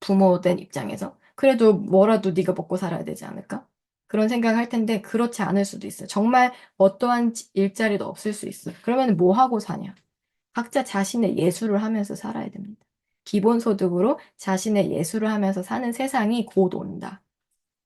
부모된 입장에서. 그래도 뭐라도 네가 먹고 살아야 되지 않을까? 그런 생각을 할 텐데 그렇지 않을 수도 있어요. 정말 어떠한 일자리도 없을 수 있어요. 그러면 뭐 하고 사냐? 각자 자신의 예술을 하면서 살아야 됩니다. 기본소득으로 자신의 예술을 하면서 사는 세상이 곧 온다.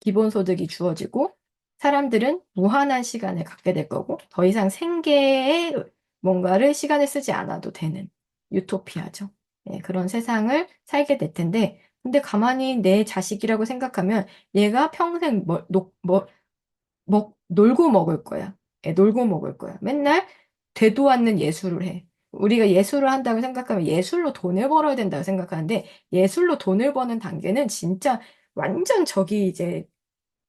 기본소득이 주어지고 사람들은 무한한 시간을 갖게 될 거고 더 이상 생계에 뭔가를 시간을 쓰지 않아도 되는 유토피아죠. 네, 그런 세상을 살게 될 텐데 근데 가만히 내 자식이라고 생각하면 얘가 평생 놀고 먹을 거야. 놀고 먹을 거야. 맨날 되도 않는 예술을 해. 우리가 예술을 한다고 생각하면 예술로 돈을 벌어야 된다고 생각하는데 예술로 돈을 버는 단계는 진짜 완전 저기 이제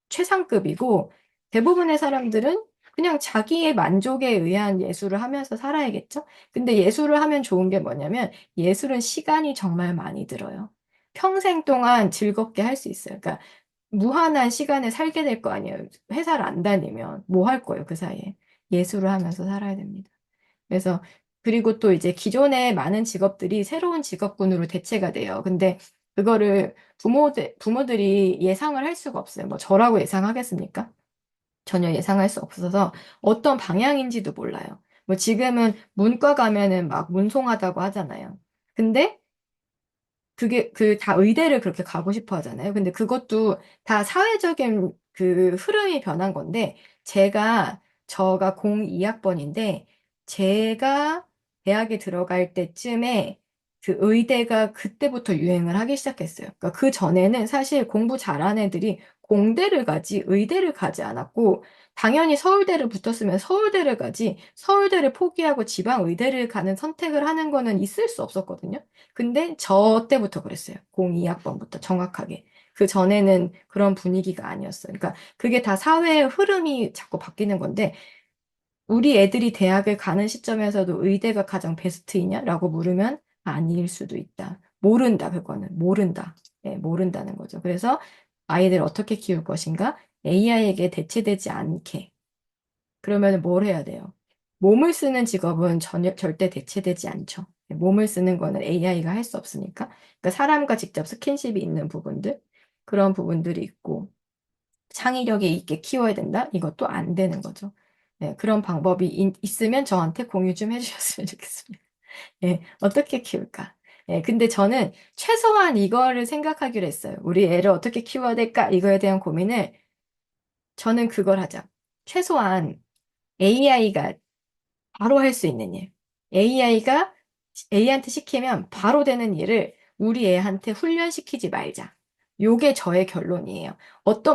최상급이고 대부분의 사람들은 그냥 자기의 만족에 의한 예술을 하면서 살아야겠죠? 근데 예술을 하면 좋은 게 뭐냐면 예술은 시간이 정말 많이 들어요. 평생 동안 즐겁게 할 수 있어요. 그러니까 무한한 시간을 살게 될 거 아니에요. 회사를 안 다니면 뭐 할 거예요, 그 사이에. 예술을 하면서 살아야 됩니다. 그래서 그리고 또 이제 기존의 많은 직업들이 새로운 직업군으로 대체가 돼요. 근데 그거를 부모들이 예상을 할 수가 없어요. 뭐 저라고 예상하겠습니까? 전혀 예상할 수 없어서 어떤 방향인지도 몰라요. 뭐 지금은 문과 가면은 막 문송하다고 하잖아요. 근데 그게 다 의대를 그렇게 가고 싶어 하잖아요. 근데 그것도 다 사회적인 그 흐름이 변한 건데 저가 02학번인데 제가 대학에 들어갈 때쯤에 그 의대가 그때부터 유행을 하기 시작했어요. 그러니까 그 전에는 사실 공부 잘하는 애들이 공대를 가지 의대를 가지 않았고 당연히 서울대를 붙었으면 서울대를 가지 서울대를 포기하고 지방 의대를 가는 선택을 하는 거는 있을 수 없었거든요. 근데 저 때부터 그랬어요. 02학번부터 정확하게. 그 전에는 그런 분위기가 아니었어요. 그러니까 그게 다 사회의 흐름이 자꾸 바뀌는 건데, 우리 애들이 대학을 가는 시점에서도 의대가 가장 베스트이냐라고 물으면 아닐 수도 있다. 모른다, 그거는. 모른다. 예, 모른다는 거죠. 그래서 아이들 어떻게 키울 것인가? AI에게 대체되지 않게. 그러면 뭘 해야 돼요? 몸을 쓰는 직업은 절대 대체되지 않죠. 몸을 쓰는 거는 AI가 할 수 없으니까. 그러니까 사람과 직접 스킨십이 있는 부분들, 그런 부분들이 있고, 창의력이 있게 키워야 된다? 이것도 안 되는 거죠. 네, 그런 방법이 있으면 저한테 공유 좀 해주셨으면 좋겠습니다. 예, 어떻게 키울까? 예, 근데 저는 최소한 이거를 생각하기로 했어요. 우리 애를 어떻게 키워야 될까? 이거에 대한 고민을 저는 그걸 하자. 최소한 AI가 바로 할 수 있는 일. AI가 A한테 시키면 바로 되는 일을 우리 애한테 훈련시키지 말자. 요게 저의 결론이에요.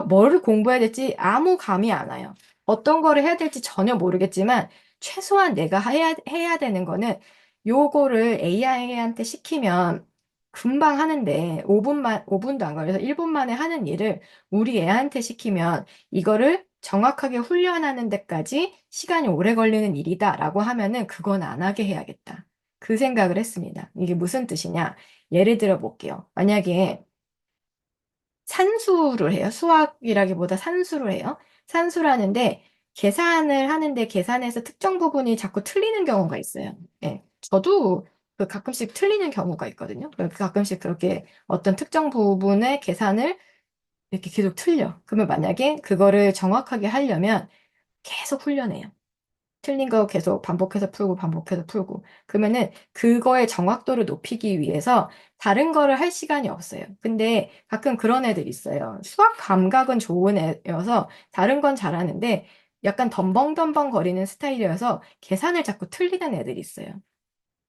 뭐를 공부해야 될지 아무 감이 안 와요. 어떤 거를 해야 될지 전혀 모르겠지만 최소한 내가 해야 되는 거는 요거를 AI한테 시키면 금방 하는데 5분도 안 걸려서 1분 만에 하는 일을 우리 애한테 시키면 이거를 정확하게 훈련하는 데까지 시간이 오래 걸리는 일이다라고 하면은 그건 안 하게 해야겠다. 그 생각을 했습니다. 이게 무슨 뜻이냐? 예를 들어 볼게요. 만약에 산수를 해요. 수학이라기보다 산수를 해요. 산수를 하는데 계산을 하는데 계산에서 특정 부분이 자꾸 틀리는 경우가 있어요. 예. 저도 그 가끔씩 틀리는 경우가 있거든요. 가끔씩 그렇게 어떤 특정 부분의 계산을 이렇게 계속 틀려. 그러면 만약에 그거를 정확하게 하려면 계속 훈련해요. 틀린 거 계속 반복해서 풀고 반복해서 풀고. 그러면은 그거의 정확도를 높이기 위해서 다른 거를 할 시간이 없어요. 근데 가끔 그런 애들 있어요. 수학 감각은 좋은 애여서 다른 건 잘하는데 약간 덤벙덤벙 거리는 스타일이어서 계산을 자꾸 틀리는 애들이 있어요.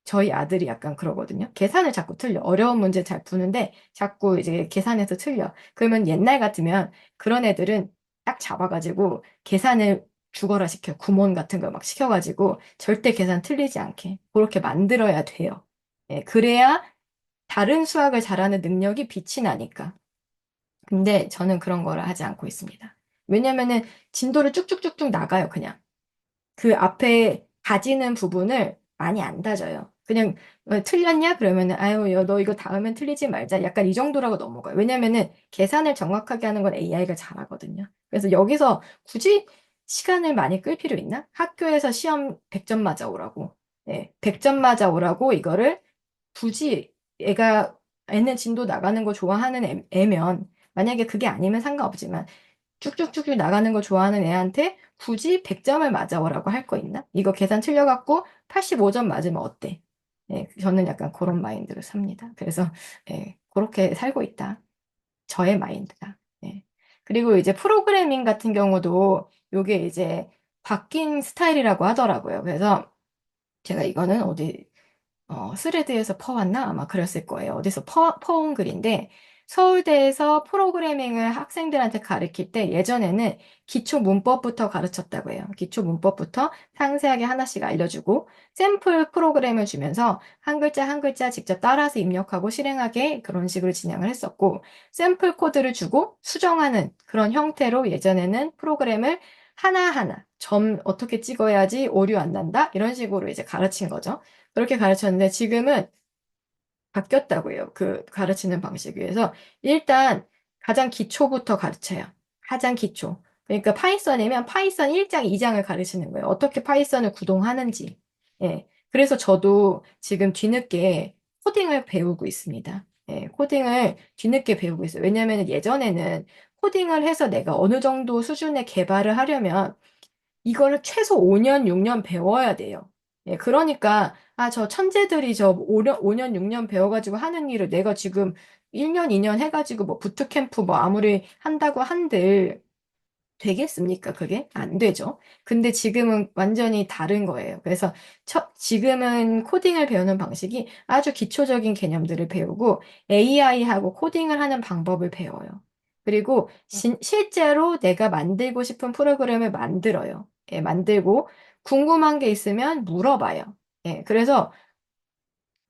저희 아들이 약간 그러거든요. 계산을 자꾸 틀려. 어려운 문제 잘 푸는데 자꾸 이제 계산해서 틀려. 그러면 옛날 같으면 그런 애들은 딱 잡아가지고 계산을 죽어라 시켜. 구몬 같은 거 막 시켜가지고 절대 계산 틀리지 않게 그렇게 만들어야 돼요. 예, 그래야 다른 수학을 잘하는 능력이 빛이 나니까. 근데 저는 그런 거를 하지 않고 있습니다. 왜냐면은 진도를 쭉쭉쭉쭉 나가요, 그냥. 그 앞에 다지는 부분을 많이 안 다져요. 그냥 틀렸냐? 그러면은 아유, 너 이거 다음엔 틀리지 말자. 약간 이 정도라고 넘어가요. 왜냐면은 계산을 정확하게 하는 건 AI가 잘하거든요. 그래서 여기서 굳이 시간을 많이 끌 필요 있나? 학교에서 시험 100점 맞아 오라고. 네, 100점 맞아 오라고 이거를 굳이 애는 진도 나가는 거 좋아하는 애면 만약에 그게 아니면 상관없지만 쭉쭉쭉쭉 나가는 거 좋아하는 애한테 굳이 100점을 맞아오라고 할 거 있나? 이거 계산 틀려갖고 85점 맞으면 어때? 예, 저는 약간 그런 마인드로 삽니다. 그래서, 예, 그렇게 살고 있다. 저의 마인드다. 예. 그리고 이제 프로그래밍 같은 경우도 요게 이제 바뀐 스타일이라고 하더라고요. 그래서 제가 이거는 어디 스레드에서 퍼왔나? 아마 그랬을 거예요. 어디서 퍼온 글인데, 서울대에서 프로그래밍을 학생들한테 가르칠 때 예전에는 기초 문법부터 가르쳤다고 해요. 기초 문법부터 상세하게 하나씩 알려주고, 샘플 프로그램을 주면서 한 글자 한 글자 직접 따라서 입력하고 실행하게 그런 식으로 진행을 했었고, 샘플 코드를 주고 수정하는 그런 형태로 예전에는 프로그램을 하나하나 점 어떻게 찍어야지 오류 안 난다? 이런 식으로 이제 가르친 거죠. 그렇게 가르쳤는데 지금은 바뀌었다고 해요. 그 가르치는 방식이. 그래서 일단 가장 기초부터 가르쳐요. 가장 기초. 그러니까 파이썬이면 파이썬 1장, 2장을 가르치는 거예요. 어떻게 파이썬을 구동하는지. 예. 그래서 저도 지금 뒤늦게 코딩을 배우고 있습니다. 예, 코딩을 뒤늦게 배우고 있어요. 왜냐하면 예전에는 코딩을 해서 내가 어느 정도 수준의 개발을 하려면 이거를 최소 5년, 6년 배워야 돼요. 예, 그러니까, 저 천재들이 저 5년, 6년 배워가지고 하는 일을 내가 지금 1년, 2년 해가지고 뭐 부트캠프 뭐 아무리 한다고 한들 되겠습니까? 그게? 안 되죠. 근데 지금은 완전히 다른 거예요. 그래서 지금은 코딩을 배우는 방식이 아주 기초적인 개념들을 배우고 AI하고 코딩을 하는 방법을 배워요. 그리고 실제로 내가 만들고 싶은 프로그램을 만들어요. 예, 만들고 궁금한 게 있으면 물어봐요. 예, 그래서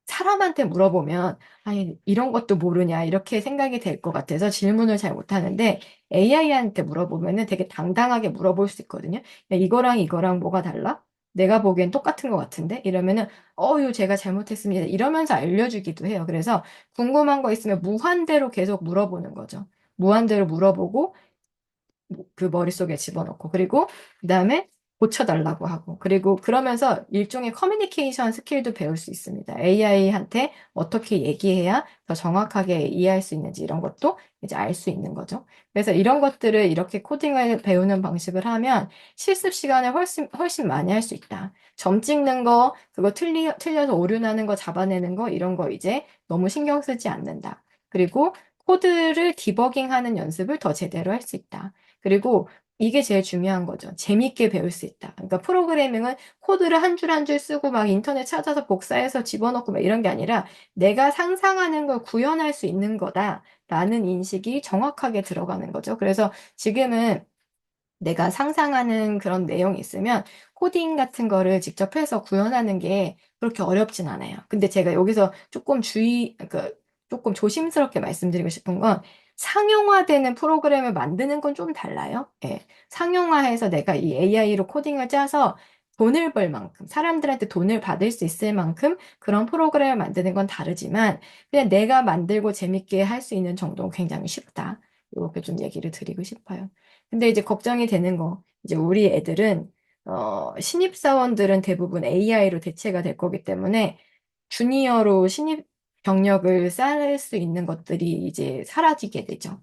사람한테 물어보면, 아니, 이런 것도 모르냐, 이렇게 생각이 될 것 같아서 질문을 잘 못하는데, AI한테 물어보면은 되게 당당하게 물어볼 수 있거든요. 야, 이거랑 이거랑 뭐가 달라? 내가 보기엔 똑같은 것 같은데? 이러면은, 이거 제가 잘못했습니다. 이러면서 알려주기도 해요. 그래서 궁금한 거 있으면 무한대로 계속 물어보는 거죠. 무한대로 물어보고, 그 머릿속에 집어넣고 그리고 그다음에 고쳐달라고 하고 그리고 그러면서 일종의 커뮤니케이션 스킬도 배울 수 있습니다. AI한테 어떻게 얘기해야 더 정확하게 이해할 수 있는지 이런 것도 이제 알 수 있는 거죠. 그래서 이런 것들을 이렇게 코딩을 배우는 방식을 하면 실습 시간을 훨씬 많이 할 수 있다. 점 찍는 거, 그거 틀려서 오류 나는 거 잡아내는 거 이런 거 이제 너무 신경 쓰지 않는다. 그리고 코드를 디버깅하는 연습을 더 제대로 할 수 있다. 그리고 이게 제일 중요한 거죠. 재밌게 배울 수 있다. 그러니까 프로그래밍은 코드를 한 줄 한 줄 쓰고 막 인터넷 찾아서 복사해서 집어넣고 막 이런 게 아니라 내가 상상하는 걸 구현할 수 있는 거다라는 인식이 정확하게 들어가는 거죠. 그래서 지금은 내가 상상하는 그런 내용이 있으면 코딩 같은 거를 직접 해서 구현하는 게 그렇게 어렵진 않아요. 근데 제가 여기서 그러니까 조금 조심스럽게 말씀드리고 싶은 건 상용화되는 프로그램을 만드는 건 좀 달라요. 예. 상용화해서 내가 이 AI로 코딩을 짜서 돈을 벌 만큼, 사람들한테 돈을 받을 수 있을 만큼 그런 프로그램을 만드는 건 다르지만 그냥 내가 만들고 재밌게 할 수 있는 정도는 굉장히 쉽다. 이렇게 좀 얘기를 드리고 싶어요. 근데 이제 걱정이 되는 거, 이제 우리 애들은, 신입사원들은 대부분 AI로 대체가 될 거기 때문에, 주니어로 신입 경력을 쌓을 수 있는 것들이 이제 사라지게 되죠.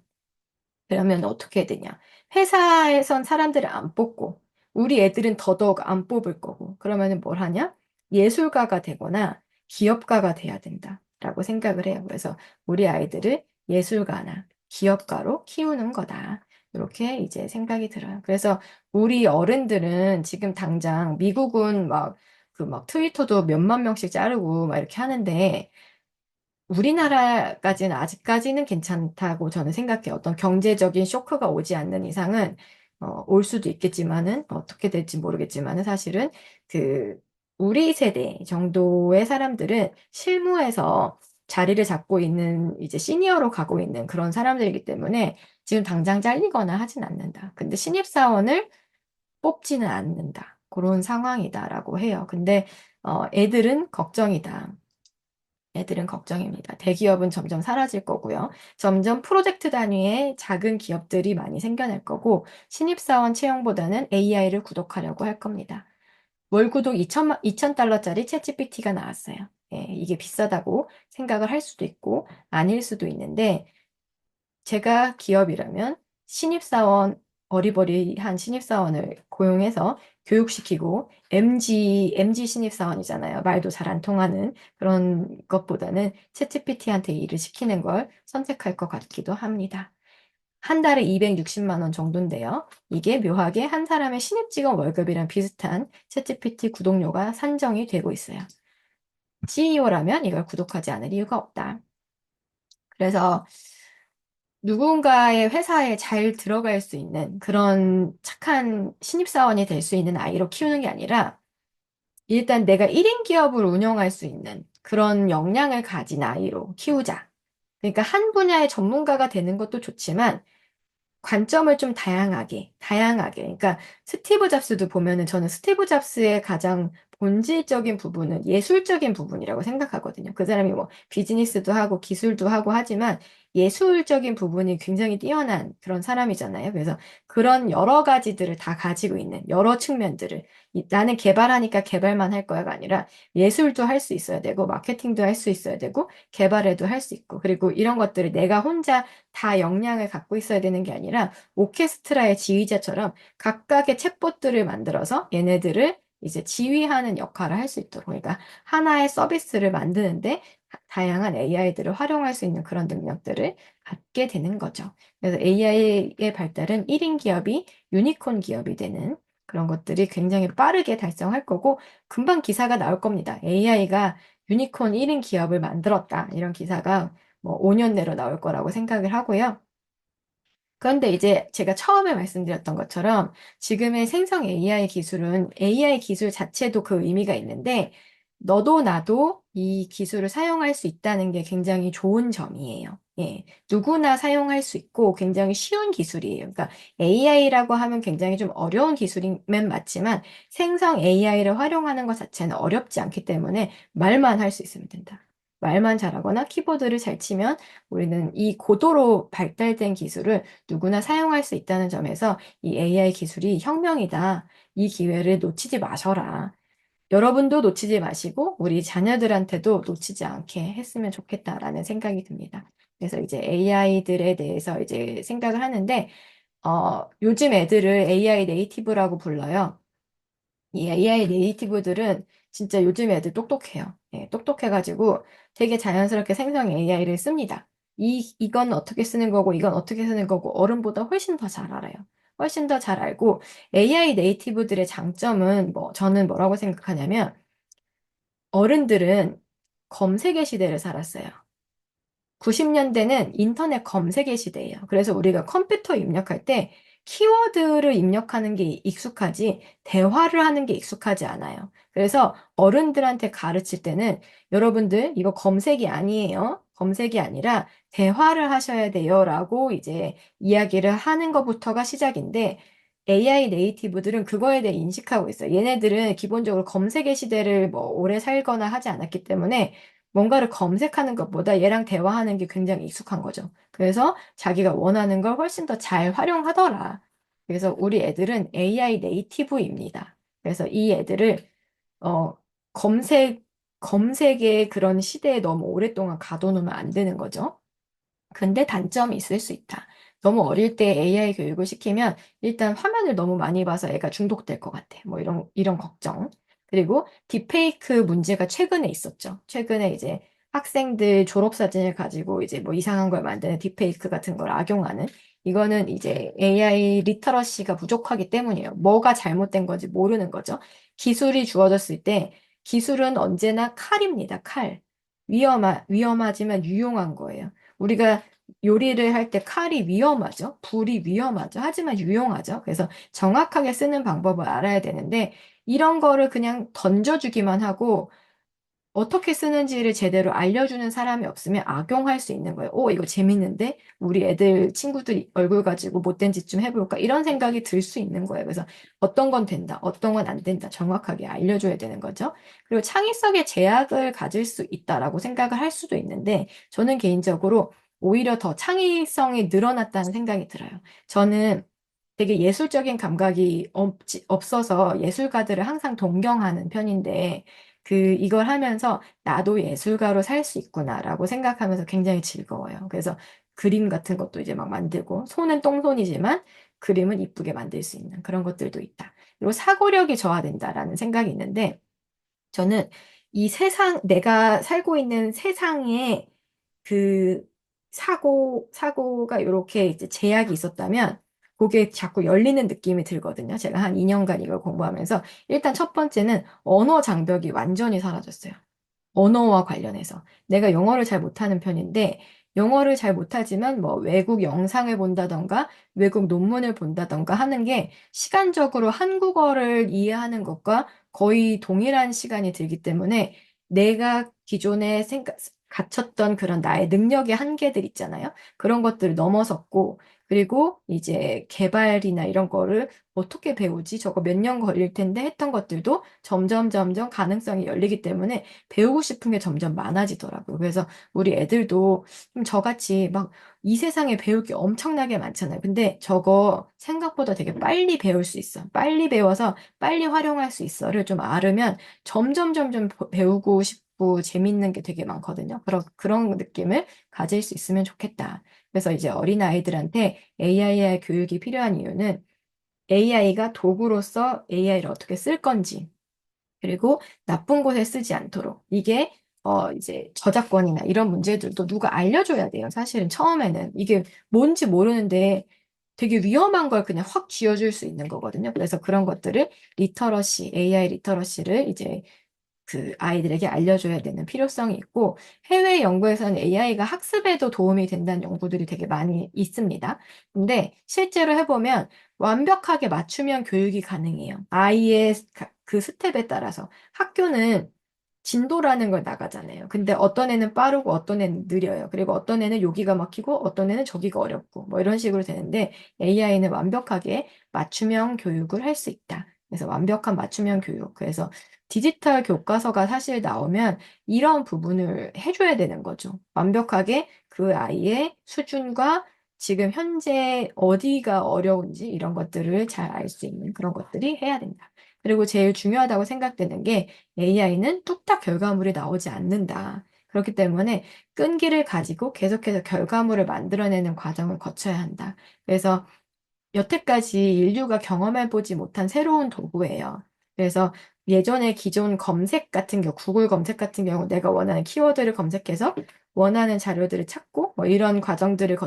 그러면 어떻게 해야 되냐? 회사에선 사람들을 안 뽑고, 우리 애들은 더더욱 안 뽑을 거고, 그러면은 뭘 하냐? 예술가가 되거나 기업가가 돼야 된다라고 생각을 해요. 그래서 우리 아이들을 예술가나 기업가로 키우는 거다. 이렇게 이제 생각이 들어요. 그래서 우리 어른들은 지금 당장 미국은 막 그 막 트위터도 몇만 명씩 자르고 막 이렇게 하는데 우리나라까지는 아직까지는 괜찮다고 저는 생각해요. 어떤 경제적인 쇼크가 오지 않는 이상은 올 수도 있겠지만은 어떻게 될지 모르겠지만은 사실은 그 우리 세대 정도의 사람들은 실무에서 자리를 잡고 있는 이제 시니어로 가고 있는 그런 사람들이기 때문에 지금 당장 잘리거나 하진 않는다. 근데 신입사원을 뽑지는 않는다. 그런 상황이다라고 해요. 근데 애들은 걱정이다. 애들은 걱정입니다. 대기업은 점점 사라질 거고요. 점점 프로젝트 단위의 작은 기업들이 많이 생겨날 거고, 신입사원 채용보다는 AI를 구독하려고 할 겁니다. 월 구독 2,000달러짜리 챗GPT가 나왔어요. 예, 이게 비싸다고 생각을 할 수도 있고, 아닐 수도 있는데, 제가 기업이라면 어리버리한 신입사원을 고용해서 교육시키고, MG 신입사원이잖아요. 말도 잘 안 통하는 그런 것보다는 챗GPT한테 일을 시키는 걸 선택할 것 같기도 합니다. 한 달에 260만 원 정도인데요. 이게 묘하게 한 사람의 신입 직원 월급이랑 비슷한 챗GPT 구독료가 산정이 되고 있어요. CEO라면 이걸 구독하지 않을 이유가 없다. 그래서 누군가의 회사에 잘 들어갈 수 있는 그런 착한 신입사원이 될 수 있는 아이로 키우는 게 아니라 일단 내가 1인 기업을 운영할 수 있는 그런 역량을 가진 아이로 키우자. 그러니까 한 분야의 전문가가 되는 것도 좋지만 관점을 좀 다양하게. 그러니까 스티브 잡스도 보면은 저는 스티브 잡스의 가장 본질적인 부분은 예술적인 부분이라고 생각하거든요. 그 사람이 뭐 비즈니스도 하고 기술도 하고 하지만 예술적인 부분이 굉장히 뛰어난 그런 사람이잖아요. 그래서 그런 여러 가지들을 다 가지고 있는 여러 측면들을 나는 개발하니까 개발만 할 거야가 아니라 예술도 할 수 있어야 되고 마케팅도 할 수 있어야 되고 개발에도 할 수 있고 그리고 이런 것들을 내가 혼자 다 역량을 갖고 있어야 되는 게 아니라 오케스트라의 지휘자처럼 각각의 챗봇들을 만들어서 얘네들을 이제 지휘하는 역할을 할 수 있도록 그러니까 하나의 서비스를 만드는데 다양한 AI들을 활용할 수 있는 그런 능력들을 갖게 되는 거죠. 그래서 AI의 발달은 1인 기업이 유니콘 기업이 되는 그런 것들이 굉장히 빠르게 달성할 거고 금방 기사가 나올 겁니다. AI가 유니콘 1인 기업을 만들었다. 이런 기사가 뭐 5년 내로 나올 거라고 생각을 하고요. 그런데 이제 제가 처음에 말씀드렸던 것처럼 지금의 생성 AI 기술은 AI 기술 자체도 그 의미가 있는데 너도 나도 이 기술을 사용할 수 있다는 게 굉장히 좋은 점이에요. 예, 누구나 사용할 수 있고 굉장히 쉬운 기술이에요. 그러니까 AI라고 하면 굉장히 좀 어려운 기술이면 맞지만 생성 AI를 활용하는 것 자체는 어렵지 않기 때문에 말만 할 수 있으면 된다. 말만 잘하거나 키보드를 잘 치면 우리는 이 고도로 발달된 기술을 누구나 사용할 수 있다는 점에서 이 AI 기술이 혁명이다. 이 기회를 놓치지 마셔라. 여러분도 놓치지 마시고 우리 자녀들한테도 놓치지 않게 했으면 좋겠다라는 생각이 듭니다. 그래서 이제 AI들에 대해서 이제 생각을 하는데, 요즘 애들을 AI 네이티브라고 불러요. 이 AI 네이티브들은 진짜 요즘 애들 똑똑해요. 예, 똑똑해가지고 되게 자연스럽게 생성 AI를 씁니다. 이건 어떻게 쓰는 거고, 이건 어떻게 쓰는 거고, 어른보다 훨씬 더 잘 알아요. 훨씬 더 잘 알고, AI 네이티브들의 장점은 저는 뭐라고 생각하냐면, 어른들은 검색의 시대를 살았어요. 90년대는 인터넷 검색의 시대예요. 그래서 우리가 컴퓨터 입력할 때 키워드를 입력하는 게 익숙하지 대화를 하는 게 익숙하지 않아요. 그래서 어른들한테 가르칠 때는 여러분들 이거 검색이 아니에요. 검색이 아니라 대화를 하셔야 돼요라고 이제 이야기를 하는 것부터가 시작인데 AI 네이티브들은 그거에 대해 인식하고 있어요. 얘네들은 기본적으로 검색의 시대를 뭐 오래 살거나 하지 않았기 때문에 뭔가를 검색하는 것보다 얘랑 대화하는 게 굉장히 익숙한 거죠. 그래서 자기가 원하는 걸 훨씬 더 잘 활용하더라. 그래서 우리 애들은 AI 네이티브입니다. 그래서 이 애들을 어, 검색의 그런 시대에 너무 오랫동안 가둬놓으면 안 되는 거죠. 근데 단점이 있을 수 있다. 너무 어릴 때 AI 교육을 시키면 일단 화면을 너무 많이 봐서 애가 중독될 것 같아. 뭐 이런 걱정. 그리고 딥페이크 문제가 최근에 있었죠. 최근에 이제 학생들 졸업사진을 가지고 이제 뭐 이상한 걸 만드는 딥페이크 같은 걸 악용하는 이거는 이제 AI 리터러시가 부족하기 때문이에요. 뭐가 잘못된 건지 모르는 거죠. 기술이 주어졌을 때 기술은 언제나 칼입니다. 칼. 위험하지만 유용한 거예요. 우리가 요리를 할 때 칼이 위험하죠. 불이 위험하죠. 하지만 유용하죠. 그래서 정확하게 쓰는 방법을 알아야 되는데 이런 거를 그냥 던져주기만 하고 어떻게 쓰는지를 제대로 알려주는 사람이 없으면 악용할 수 있는 거예요. 오, 이거 재밌는데? 우리 애들, 친구들 얼굴 가지고 못된 짓 좀 해볼까? 이런 생각이 들 수 있는 거예요. 그래서 어떤 건 된다, 어떤 건 안 된다. 정확하게 알려줘야 되는 거죠. 그리고 창의성에 제약을 가질 수 있다라고 생각을 할 수도 있는데, 저는 개인적으로 오히려 더 창의성이 늘어났다는 생각이 들어요. 저는 되게 예술적인 감각이 없어서 예술가들을 항상 동경하는 편인데, 이걸 하면서 나도 예술가로 살 수 있구나라고 생각하면서 굉장히 즐거워요. 그래서 그림 같은 것도 이제 막 만들고, 손은 똥손이지만 그림은 이쁘게 만들 수 있는 그런 것들도 있다. 그리고 사고력이 저하된다라는 생각이 있는데, 저는 이 세상, 내가 살고 있는 세상에 그 사고가 이렇게 이제 제약이 있었다면, 그게 자꾸 열리는 느낌이 들거든요. 제가 한 2년간 이걸 공부하면서. 일단 첫 번째는 언어 장벽이 완전히 사라졌어요. 언어와 관련해서. 내가 영어를 잘 못하는 편인데, 영어를 잘 못하지만 뭐 외국 영상을 본다던가, 외국 논문을 본다던가 하는 게 시간적으로 한국어를 이해하는 것과 거의 동일한 시간이 들기 때문에 내가 기존에 갖췄던 그런 나의 능력의 한계들 있잖아요. 그런 것들을 넘어섰고, 그리고 이제 개발이나 이런 거를 어떻게 배우지? 저거 몇 년 걸릴 텐데 했던 것들도 점점 가능성이 열리기 때문에 배우고 싶은 게 점점 많아지더라고요. 그래서 우리 애들도 좀 저같이 막 이 세상에 배울 게 엄청나게 많잖아요. 근데 저거 생각보다 되게 빨리 배울 수 있어. 빨리 배워서 빨리 활용할 수 있어를 좀 알으면 점점 배우고 싶고 재밌는 게 되게 많거든요. 그런 느낌을 가질 수 있으면 좋겠다. 그래서 이제 어린아이들한테 AI 교육이 필요한 이유는 AI가 도구로서 AI를 어떻게 쓸 건지, 그리고 나쁜 곳에 쓰지 않도록. 이게 이제 저작권이나 이런 문제들도 누가 알려줘야 돼요. 사실은 처음에는 이게 뭔지 모르는데 되게 위험한 걸 그냥 확 쥐어줄 수 있는 거거든요. 그래서 그런 것들을 AI 리터러시를 이제 아이들에게 알려줘야 되는 필요성이 있고, 해외 연구에서는 AI가 학습에도 도움이 된다는 연구들이 되게 많이 있습니다. 근데 실제로 해보면 완벽하게 맞춤형 교육이 가능해요. 아이의 그 스텝에 따라서. 학교는 진도라는 걸 나가잖아요. 근데 어떤 애는 빠르고 어떤 애는 느려요. 그리고 어떤 애는 여기가 막히고 어떤 애는 저기가 어렵고 뭐 이런 식으로 되는데 AI는 완벽하게 맞춤형 교육을 할 수 있다. 그래서 완벽한 맞춤형 교육. 그래서 디지털 교과서가 사실 나오면 이런 부분을 해줘야 되는 거죠. 완벽하게 그 아이의 수준과 지금 현재 어디가 어려운지 이런 것들을 잘 알 수 있는 그런 것들이 해야 된다. 그리고 제일 중요하다고 생각되는 게 AI는 뚝딱 결과물이 나오지 않는다. 그렇기 때문에 끈기를 가지고 계속해서 결과물을 만들어내는 과정을 거쳐야 한다. 그래서 여태까지 인류가 경험해보지 못한 새로운 도구예요. 그래서 예전에 기존 검색 같은 경우, 구글 검색 같은 경우 내가 원하는 키워드를 검색해서 원하는 자료들을 찾고 뭐 이런 과정들을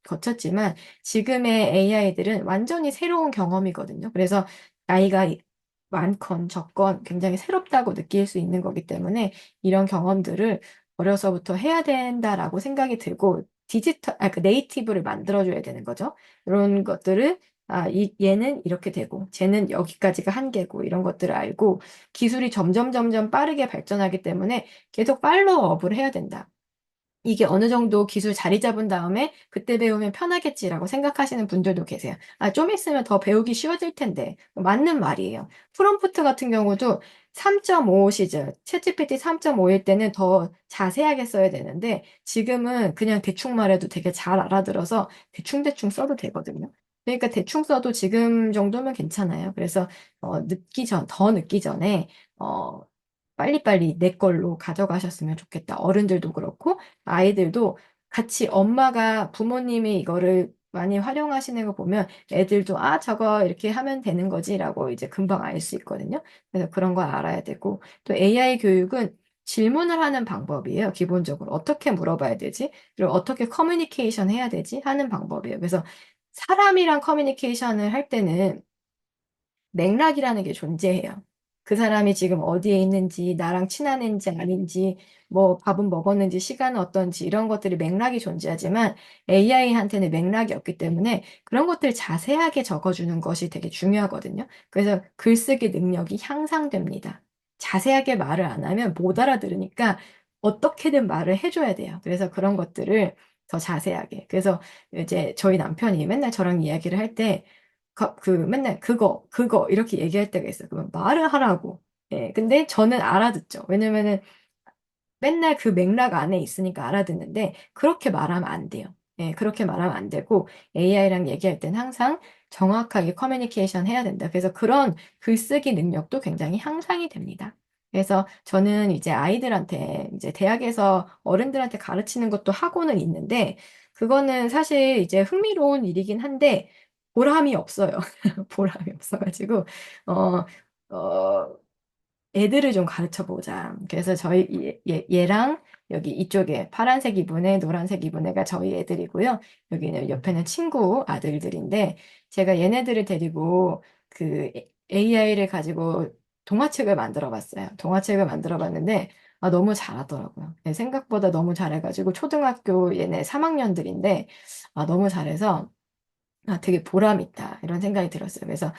거쳤지만 지금의 AI들은 완전히 새로운 경험이거든요. 그래서 나이가 많건 적건 굉장히 새롭다고 느낄 수 있는 거기 때문에 이런 경험들을 어려서부터 해야 된다라고 생각이 들고 그 네이티브를 만들어줘야 되는 거죠. 이런 것들을 얘는 이렇게 되고 쟤는 여기까지가 한계고 이런 것들을 알고 기술이 점점 빠르게 발전하기 때문에 계속 팔로우업을 해야 된다. 이게 어느 정도 기술 자리 잡은 다음에 그때 배우면 편하겠지라고 생각하시는 분들도 계세요. 좀 있으면 더 배우기 쉬워질 텐데. 맞는 말이에요. 프롬프트 같은 경우도 3.5 시절, 챗GPT 3.5일 때는 더 자세하게 써야 되는데 지금은 그냥 대충 말해도 되게 잘 알아들어서 대충 써도 되거든요. 그러니까 대충 써도 지금 정도면 괜찮아요. 그래서 더 늦기 전에 어, 빨리빨리 내 걸로 가져가셨으면 좋겠다. 어른들도 그렇고 아이들도 같이 엄마가 부모님이 이거를 많이 활용하시는 거 보면 애들도 저거 이렇게 하면 되는 거지라고 이제 금방 알 수 있거든요. 그래서 그런 걸 알아야 되고 또 AI 교육은 질문을 하는 방법이에요. 기본적으로. 어떻게 물어봐야 되지? 그리고 어떻게 커뮤니케이션 해야 되지? 하는 방법이에요. 그래서 사람이랑 커뮤니케이션을 할 때는 맥락이라는 게 존재해요. 그 사람이 지금 어디에 있는지, 나랑 친한 애인지 아닌지, 뭐 밥은 먹었는지, 시간은 어떤지 이런 것들이 맥락이 존재하지만 AI한테는 맥락이 없기 때문에 그런 것들을 자세하게 적어주는 것이 되게 중요하거든요. 그래서 글쓰기 능력이 향상됩니다. 자세하게 말을 안 하면 못 알아들으니까 어떻게든 말을 해줘야 돼요. 그래서 그런 것들을 더 자세하게. 그래서 이제 저희 남편이 맨날 저랑 이야기를 할때 맨날 그거 이렇게 얘기할 때가 있어요. 그러면 말을 하라고. 예, 근데 저는 알아듣죠. 왜냐면은 맨날 그 맥락 안에 있으니까 알아듣는데 그렇게 말하면 안 돼요. 예, 그렇게 말하면 안 되고 AI랑 얘기할 땐 항상 정확하게 커뮤니케이션 해야 된다. 그래서 그런 글쓰기 능력도 굉장히 향상이 됩니다. 그래서 저는 이제 아이들한테 이제 대학에서 어른들한테 가르치는 것도 하고는 있는데 그거는 사실 이제 흥미로운 일이긴 한데 보람이 없어요. 보람이 없어가지고 어, 어, 애들을 좀 가르쳐 보자. 그래서 저희 얘랑 여기 이쪽에 파란색 입은 애, 노란색 입은 애가 저희 애들이고요. 여기는 옆에는 친구 아들들인데 제가 얘네들을 데리고 그 AI를 가지고 동화책을 만들어 봤어요. 동화책을 만들어 봤는데 너무 잘하더라고요. 생각보다 너무 잘해가지고 초등학교 얘네 3학년들인데 너무 잘해서 되게 보람 있다. 이런 생각이 들었어요. 그래서,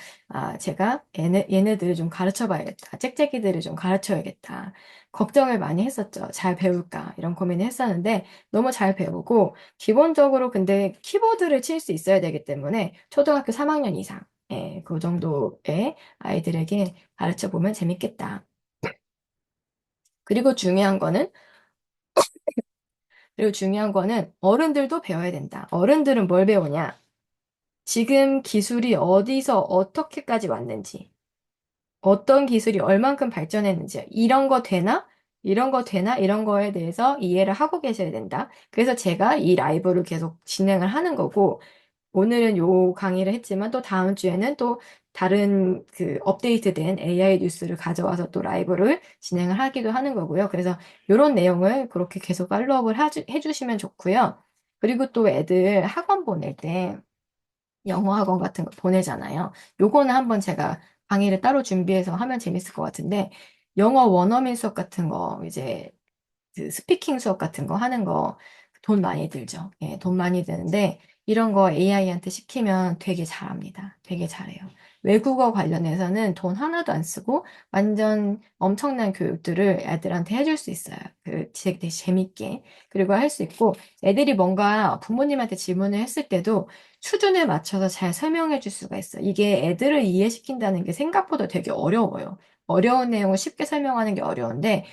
제가 얘네들을 좀 가르쳐 봐야겠다. 짹짹이들을 좀 가르쳐야겠다. 걱정을 많이 했었죠. 잘 배울까? 이런 고민을 했었는데, 너무 잘 배우고, 기본적으로 근데 키보드를 칠 수 있어야 되기 때문에, 초등학교 3학년 이상, 예, 그 정도의 아이들에게 가르쳐 보면 재밌겠다. 그리고 중요한 거는, 그리고 중요한 거는 어른들도 배워야 된다. 어른들은 뭘 배우냐? 지금 기술이 어디서 어떻게까지 왔는지, 어떤 기술이 얼만큼 발전했는지, 이런 거 되나? 이런 거 되나? 이런 거에 대해서 이해를 하고 계셔야 된다. 그래서 제가 이 라이브를 계속 진행을 하는 거고, 오늘은 요 강의를 했지만 또 다음 주에는 또 다른 그 업데이트된 AI 뉴스를 가져와서 또 라이브를 진행을 하기도 하는 거고요. 그래서 이런 내용을 그렇게 계속 팔로우업을 해주시면 좋고요. 그리고 또 애들 학원 보낼 때 영어 학원 같은 거 보내잖아요. 요거는 한번 제가 강의를 따로 준비해서 하면 재밌을 것 같은데, 영어 원어민 수업 같은 거, 이제 그 스피킹 수업 같은 거 하는 거 돈 많이 들죠. 예, 돈 많이 드는데 이런 거 AI한테 시키면 되게 잘합니다. 되게 잘해요. 외국어 관련해서는 돈 하나도 안 쓰고 완전 엄청난 교육들을 애들한테 해줄 수 있어요. 되게 재밌게. 그리고 할 수 있고 애들이 뭔가 부모님한테 질문을 했을 때도 수준에 맞춰서 잘 설명해 줄 수가 있어요. 이게 애들을 이해시킨다는 게 생각보다 되게 어려워요. 어려운 내용을 쉽게 설명하는 게 어려운데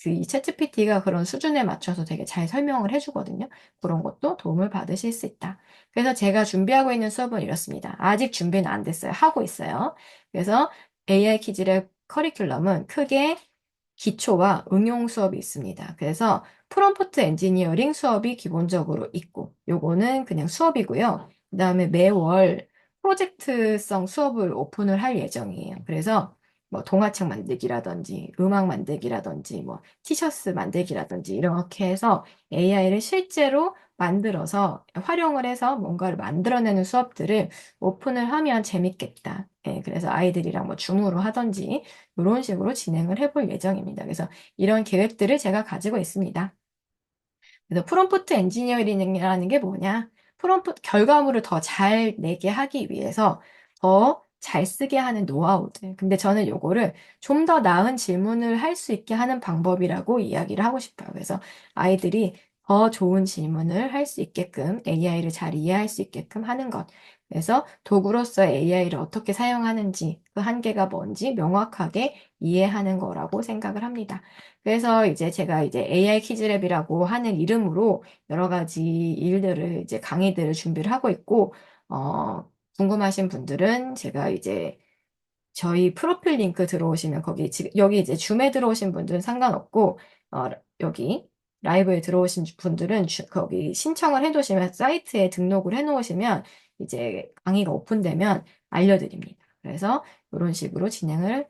이 챗GPT가 그런 수준에 맞춰서 되게 잘 설명을 해주거든요. 그런 것도 도움을 받으실 수 있다. 그래서 제가 준비하고 있는 수업은 이렇습니다. 아직 준비는 안 됐어요. 하고 있어요. 그래서 AI 키즈의 커리큘럼은 크게 기초와 응용 수업이 있습니다. 그래서 프롬프트 엔지니어링 수업이 기본적으로 있고, 요거는 그냥 수업이고요. 그다음에 매월 프로젝트성 수업을 오픈을 할 예정이에요. 그래서 뭐 동화책 만들기라든지 음악 만들기라든지 뭐 티셔츠 만들기라든지 이렇게 해서 AI를 실제로 만들어서 활용을 해서 뭔가를 만들어내는 수업들을 오픈을 하면 재밌겠다. 예, 그래서 아이들이랑 뭐 줌으로 하든지 이런 식으로 진행을 해볼 예정입니다. 그래서 이런 계획들을 제가 가지고 있습니다. 그래서 프롬프트 엔지니어링이라는 게 뭐냐? 프롬프트 결과물을 더 잘 내게 하기 위해서 더 잘 쓰게 하는 노하우들. 근데 저는 요거를 좀 더 나은 질문을 할 수 있게 하는 방법이라고 이야기를 하고 싶어요. 그래서 아이들이 더 좋은 질문을 할 수 있게끔 AI를 잘 이해할 수 있게끔 하는 것. 그래서 도구로서 AI를 어떻게 사용하는지, 그 한계가 뭔지 명확하게 이해하는 거라고 생각을 합니다. 그래서 이제 제가 이제 AI 키즈랩이라고 하는 이름으로 여러 가지 일들을 이제 강의들을 준비를 하고 있고, 궁금하신 분들은 제가 이제 저희 프로필 링크 들어오시면 거기 지금 여기 이제 줌에 들어오신 분들은 상관없고, 어, 여기 라이브에 들어오신 분들은 거기 신청을 해두시면 사이트에 등록을 해놓으시면 이제 강의가 오픈되면 알려드립니다. 그래서 이런 식으로 진행을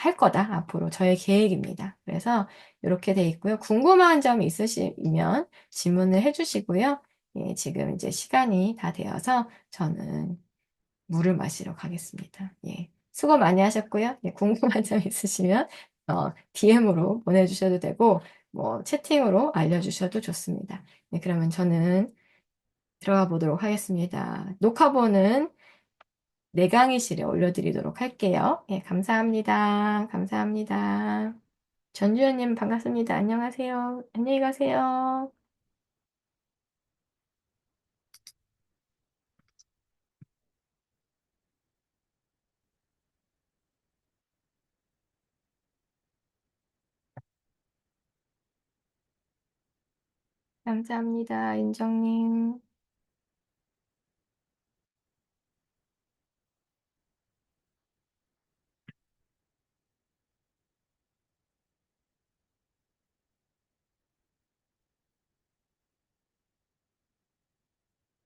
할 거다. 앞으로 저의 계획입니다. 그래서 이렇게 돼 있고요. 궁금한 점이 있으시면 질문을 해주시고요. 예, 지금 이제 시간이 다 되어서 저는 물을 마시러 가겠습니다. 예. 수고 많이 하셨고요. 예, 궁금한 점 있으시면 DM으로 보내주셔도 되고 뭐 채팅으로 알려주셔도 좋습니다. 네, 그러면 저는 들어가 보도록 하겠습니다. 녹화본은 내 강의실에 올려드리도록 할게요. 예, 감사합니다. 감사합니다. 전주현님 반갑습니다. 안녕하세요. 안녕히 가세요. 감사합니다. 인정님.